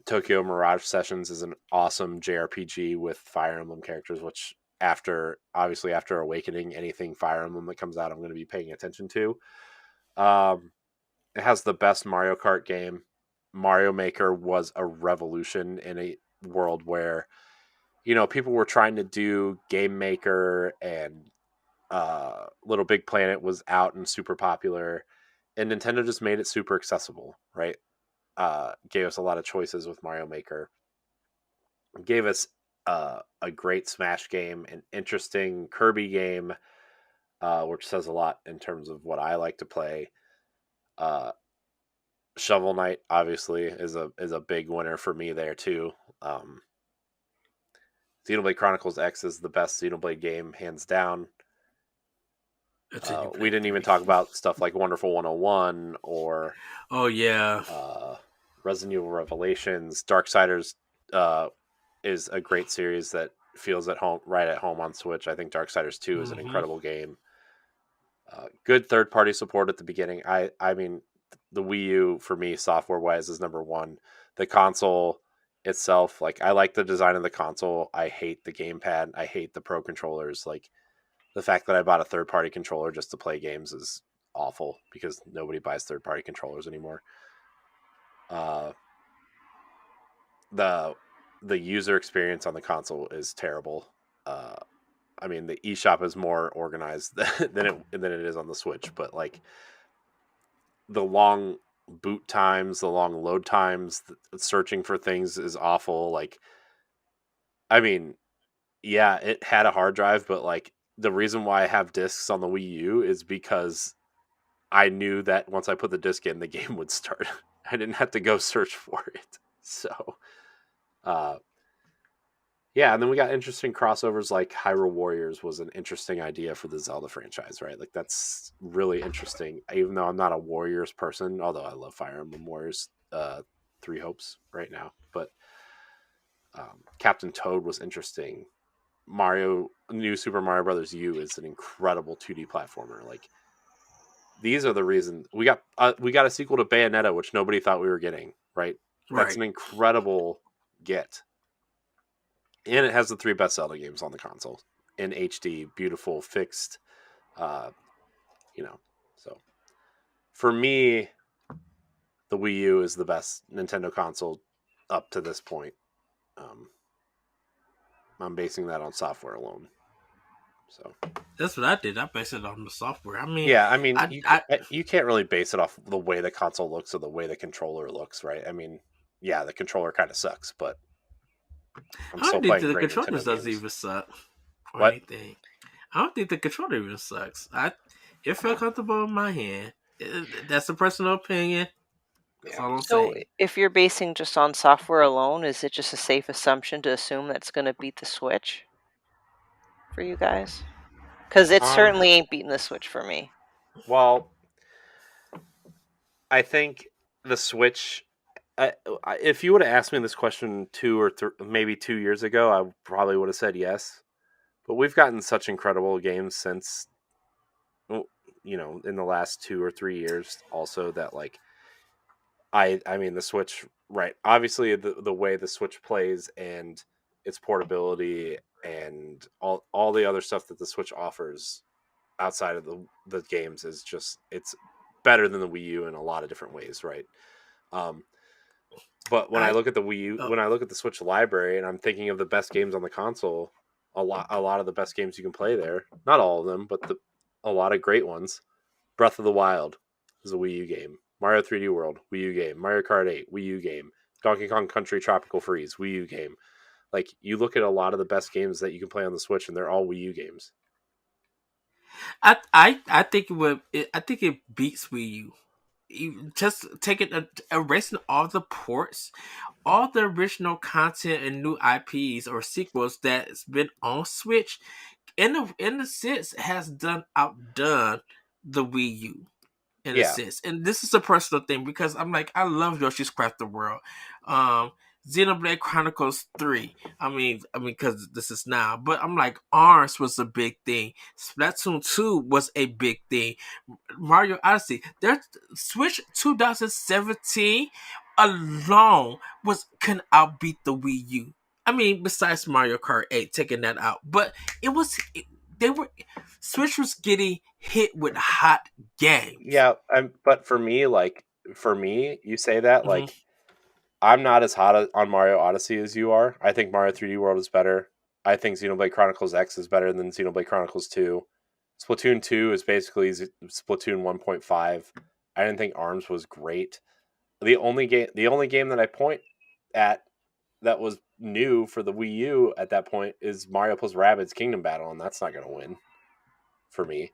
Tokyo Mirage Sessions is an awesome JRPG with Fire Emblem characters, which after Awakening, anything Fire Emblem that comes out, I'm going to be paying attention to. Um, it has the best Mario Kart game. Mario Maker was a revolution in a world where people were trying to do Game Maker and Little Big Planet was out and super popular, and Nintendo just made it super accessible, right? Gave us a lot of choices with Mario Maker, gave us a great Smash game, an interesting Kirby game, which says a lot in terms of what I like to play. Uh, Shovel Knight obviously is a big winner for me there too. Um, Xenoblade Chronicles X is the best Xenoblade game, hands down. Until you We play didn't even three. talk about stuff like Wonderful 101 or Oh yeah. uh, Resident Evil Revelations. Darksiders uh, is a great series that feels right at home on Switch. I think Darksiders 2 is an Hmm. incredible game. Good third party support at the beginning. I mean, the Wii U for me, software wise, is number one. The console itself, like I like the design of the console. I hate the gamepad. I hate the pro controllers. Like the fact that I bought a third party controller just to play games is awful because nobody buys third party controllers anymore. Uh, the the user experience on the console is terrible. Uh, I mean, the eShop is more organized than it is on the Switch, but like the long boot times, the long load times, searching for things is awful. Like, I mean, yeah, it had a hard drive, but like the reason why I have discs on the Wii U is because I knew that once I put the disc in, the game would start. I didn't have to go search for it. So, uh, yeah, and then we got interesting crossovers like Hyrule Warriors was an interesting idea for the Zelda franchise, right? Like that's really interesting. Even though I'm not a Warriors person, although I love Fire Emblem Warriors, Three Hopes right now, but Captain Toad was interesting. New Super Mario Brothers U is an incredible 2D platformer. Like these are the reasons we got a sequel to Bayonetta, which nobody thought we were getting. Right, that's an incredible get, and it has the 3 best Zelda games on the console in HD, beautiful, fixed. So for me, the Wii U is the best Nintendo console up to this point. I'm basing that on software alone. So that's what I did. I based it on the software. I mean, yeah, I mean, I you can't really base it off the way the console looks or the way the controller looks, right? I mean, yeah, the controller kind of sucks, but I'm I still don't think playing the great controllers Nintendo doesn't games. even suck or What? anything. I don't think the controller even sucks. It felt comfortable in my hand. That's a personal opinion. That's Yeah. all I'm So, saying. if you're basing just on software alone, is it just a safe assumption to assume that's going to beat the Switch for you guys? Because it Um. certainly ain't beating the Switch for me. Well, I think the Switch. If you would have asked me this question maybe 2 years ago, I probably would have said yes. But we've gotten such incredible games since, in the last 2 or 3 years, also that like I mean the Switch, right? Obviously, the way the Switch plays and its portability and all the other stuff that the Switch offers outside of the games is just it's better than the Wii U in a lot of different ways, right? Um, but when I I look at the Wii U, oh, when I look at the Switch library, and I'm thinking of the best games on the console, a lot of the best games you can play there. Not all of them, but a lot of great ones. Breath of the Wild is a Wii U game. Mario 3D World, Wii U game. Mario Kart 8, Wii U game. Donkey Kong Country Tropical Freeze, Wii U game. Like you look at a lot of the best games that you can play on the Switch, and they're all Wii U games. I think I think it beats Wii U. Just taking erasing all the ports, all the original content and new IPs or sequels that's been on Switch, in a sense, has outdone the Wii U in a Yeah, sense. And this is a personal thing because I'm like, I love Yoshi's Crafted World. Um, Xenoblade Chronicles 3. Because this is now, but I'm like, ARMS was a big thing. Splatoon 2 was a big thing. Mario Odyssey. Their Switch 2017 alone can outbeat the Wii U. I mean, besides Mario Kart 8 taking that out, but they were Switch was getting hit with hot games. yeah. But for me, you say that Hmm. like I'm not as hot on Mario Odyssey as you are. I think Mario 3D World is better. I think Xenoblade Chronicles X is better than Xenoblade Chronicles 2. Splatoon 2 is basically Splatoon 1.5. I didn't think ARMS was great. The only game that I point at that was new for the Wii U at that point is Mario plus Rabbids Kingdom Battle, and that's not going to win for me.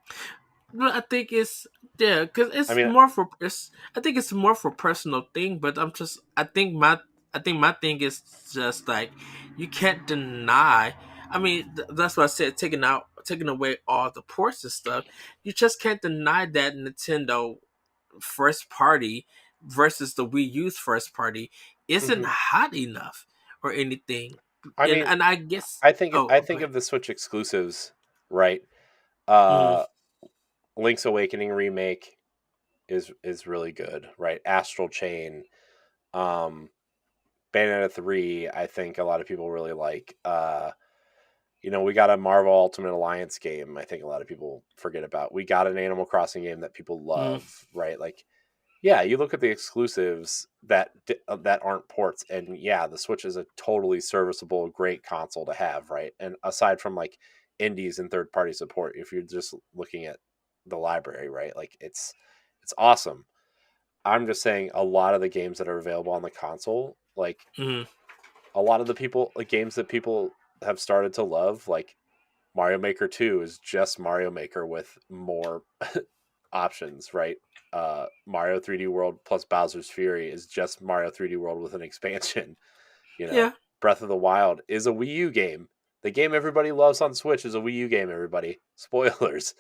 But I think because I it's mean, more for it's. I think it's more for personal thing. But I think my thing is just like you can't deny. I mean, that's what I said. Taking away all the ports and stuff, you just can't deny that Nintendo first party versus the Wii U's first party isn't mhm. hot enough or anything. I And mean, and I guess I think oh I go think ahead. of the Switch exclusives, right? Mm-hmm. Uh, Link's Awakening remake is really good, right? Astral Chain, um, Bayonetta 3, I think a lot of people really like. We got a Marvel Ultimate Alliance game. I think a lot of people forget about. We got an Animal Crossing game that people Mm-hmm. love, right? Like, yeah, you look at the exclusives that aren't ports, and yeah, the Switch is a totally serviceable, great console to have, right? And aside from like indies and third party support, if you're just looking at the library, right? Like it's awesome. I'm just saying a lot of the games that are available on the console, like Mm-hmm. a lot of the games that people have started to love, like Mario Maker 2 is just Mario Maker with more options, right? Mario 3D World plus Bowser's Fury is just Mario 3D World with an expansion. You know, Yeah. Breath of the Wild is a Wii U game. The game everybody loves on Switch is a Wii U game. Everybody, spoilers.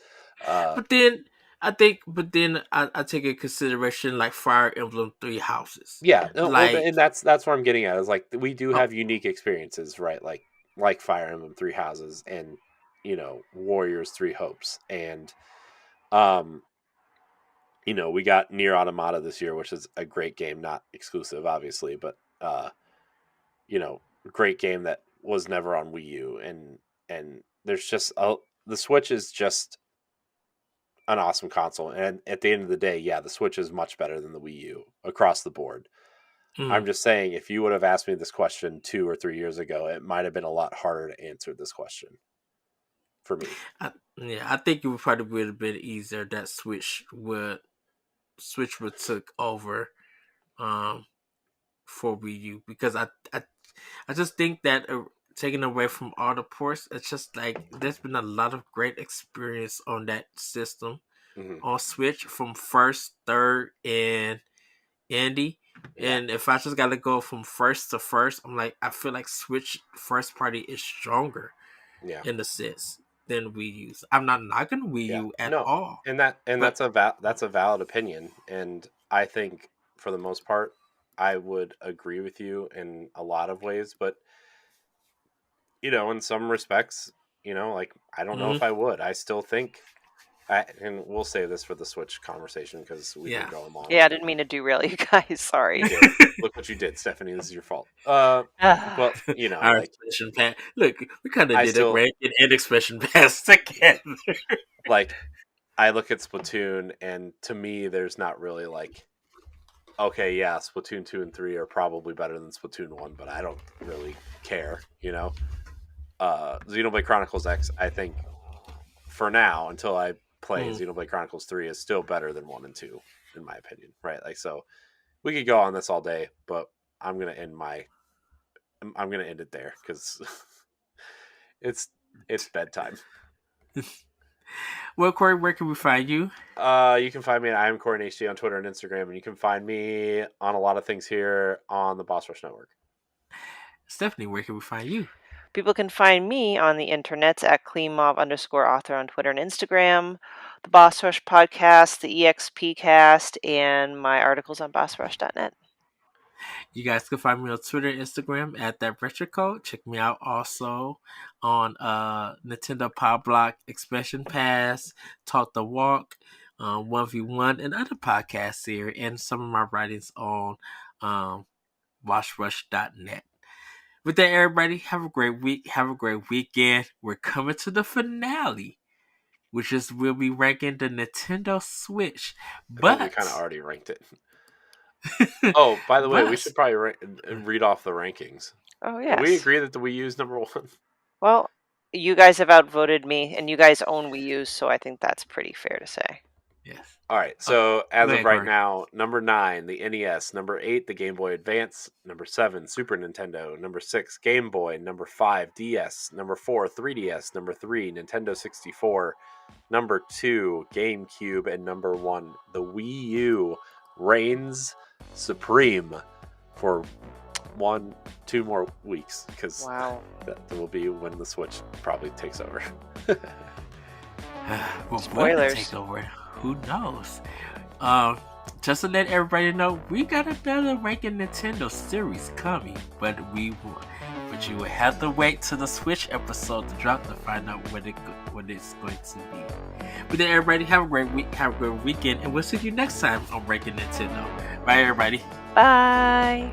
Uh, But then I take in consideration like Fire Emblem Three Houses, yeah, no, well, like and that's where I'm getting at is like we do oh, have unique experiences, right? Like Fire Emblem Three Houses and Warriors Three Hopes and um we got Nier Automata this year, which is a great game, not exclusive, obviously, but great game that was never on Wii U, and there's just the Switch is just an awesome console, and at the end of the day, yeah, the Switch is much better than the Wii U across the board. I'm just saying, if you would have asked me this question 2 or 3 years ago, it might have been a lot harder to answer this question for me. I think it would probably have been easier that Switch would took over for Wii U, because I just think that taking away from all the ports, it's just like there's been a lot of great experience on that system on Switch from first, third, and Indie. Yeah. And if I just gotta go from first to first, I feel like Switch first party is stronger in the sense than Wii U's. I'm not knocking Wii U at all. And that's a valid opinion, and I think for the most part I would agree with you in a lot of ways, but in some respects, like I don't know if I would. I still think and we'll save this for the Switch conversation because we can go along. Yeah, I didn't mean to derail you guys. Sorry. You did. Look what you did, Stephanie. This is your fault. But our expression pass. Look, we kind of did a ranking and expression pass together. Like, I look at Splatoon, and to me, there's not really like, okay, yeah, Splatoon 2 and 3 are probably better than Splatoon 1, but I don't really care. Xenoblade Chronicles X, I think, for now, until I play Xenoblade Chronicles 3, is still better than 1 and 2, in my opinion, right? Like, so we could go on this all day, but I'm gonna end it there because it's bedtime. Well, Corey, where can we find you? You can find me at I am Corey HD on Twitter and Instagram, and you can find me on a lot of things here on the Boss Rush Network. Stephanie, where can we find you? People can find me on the internets at Klimov_author on Twitter and Instagram, the Boss Rush podcast, the EXP cast, and my articles on bossrush.net. You guys can find me on Twitter and Instagram at that retro code. Check me out also on Nintendo Power Block, Expression Pass, Talk the Walk, 1v1, and other podcasts here, and some of my writings on bossrush.net. With that, everybody, have a great week. Have a great weekend. We're coming to the finale, which is we'll be ranking the Nintendo Switch. But we kind of already ranked it. Oh, by the way, we should probably read off the rankings. Oh, yes. Do we agree that the Wii U is number 1? Well, you guys have outvoted me, and you guys own Wii U, so I think that's pretty fair to say. Yes. All right, so as of right now, number 9, the NES. Number 8, the Game Boy Advance. Number 7, Super Nintendo. Number 6, Game Boy. Number 5, DS. Number 4, 3DS. Number 3, Nintendo 64. Number 2, GameCube. And number 1, the Wii U reigns supreme for 1-2 more weeks, because that will be when the Switch probably takes over. Well, spoilers. Take over. Who knows? Just to let everybody know, we got another ranking Nintendo series coming, but you will have to wait till the Switch episode to drop to find out what it's going to be. But then, everybody, have a great week, have a great weekend, and we'll see you next time on Ranking Nintendo. Bye, everybody. Bye.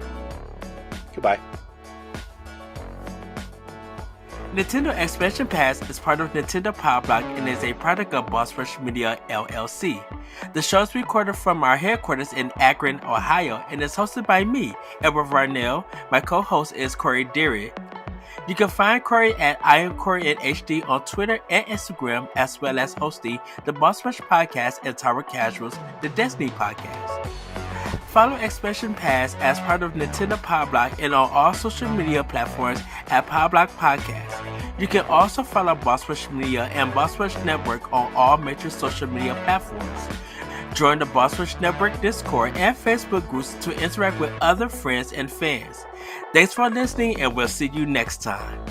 Goodbye. Nintendo Expansion Pass is part of Nintendo Power Block and is a product of Boss Rush Media LLC. The show is recorded from our headquarters in Akron, Ohio, and is hosted by me, Edward Varnell. My co-host is Corey Dirrig. You can find Corey at I am Corey in HD on Twitter and Instagram, as well as hosting the Boss Rush Podcast and Tower Casuals, the Destiny Podcast. Follow Expansion Pass as part of Nintendo Power Block and on all social media platforms at Power Block Podcast. You can also follow Boss Rush Media and Boss Rush Network on all major social media platforms. Join the Boss Rush Network Discord and Facebook groups to interact with other friends and fans. Thanks for listening, and we'll see you next time.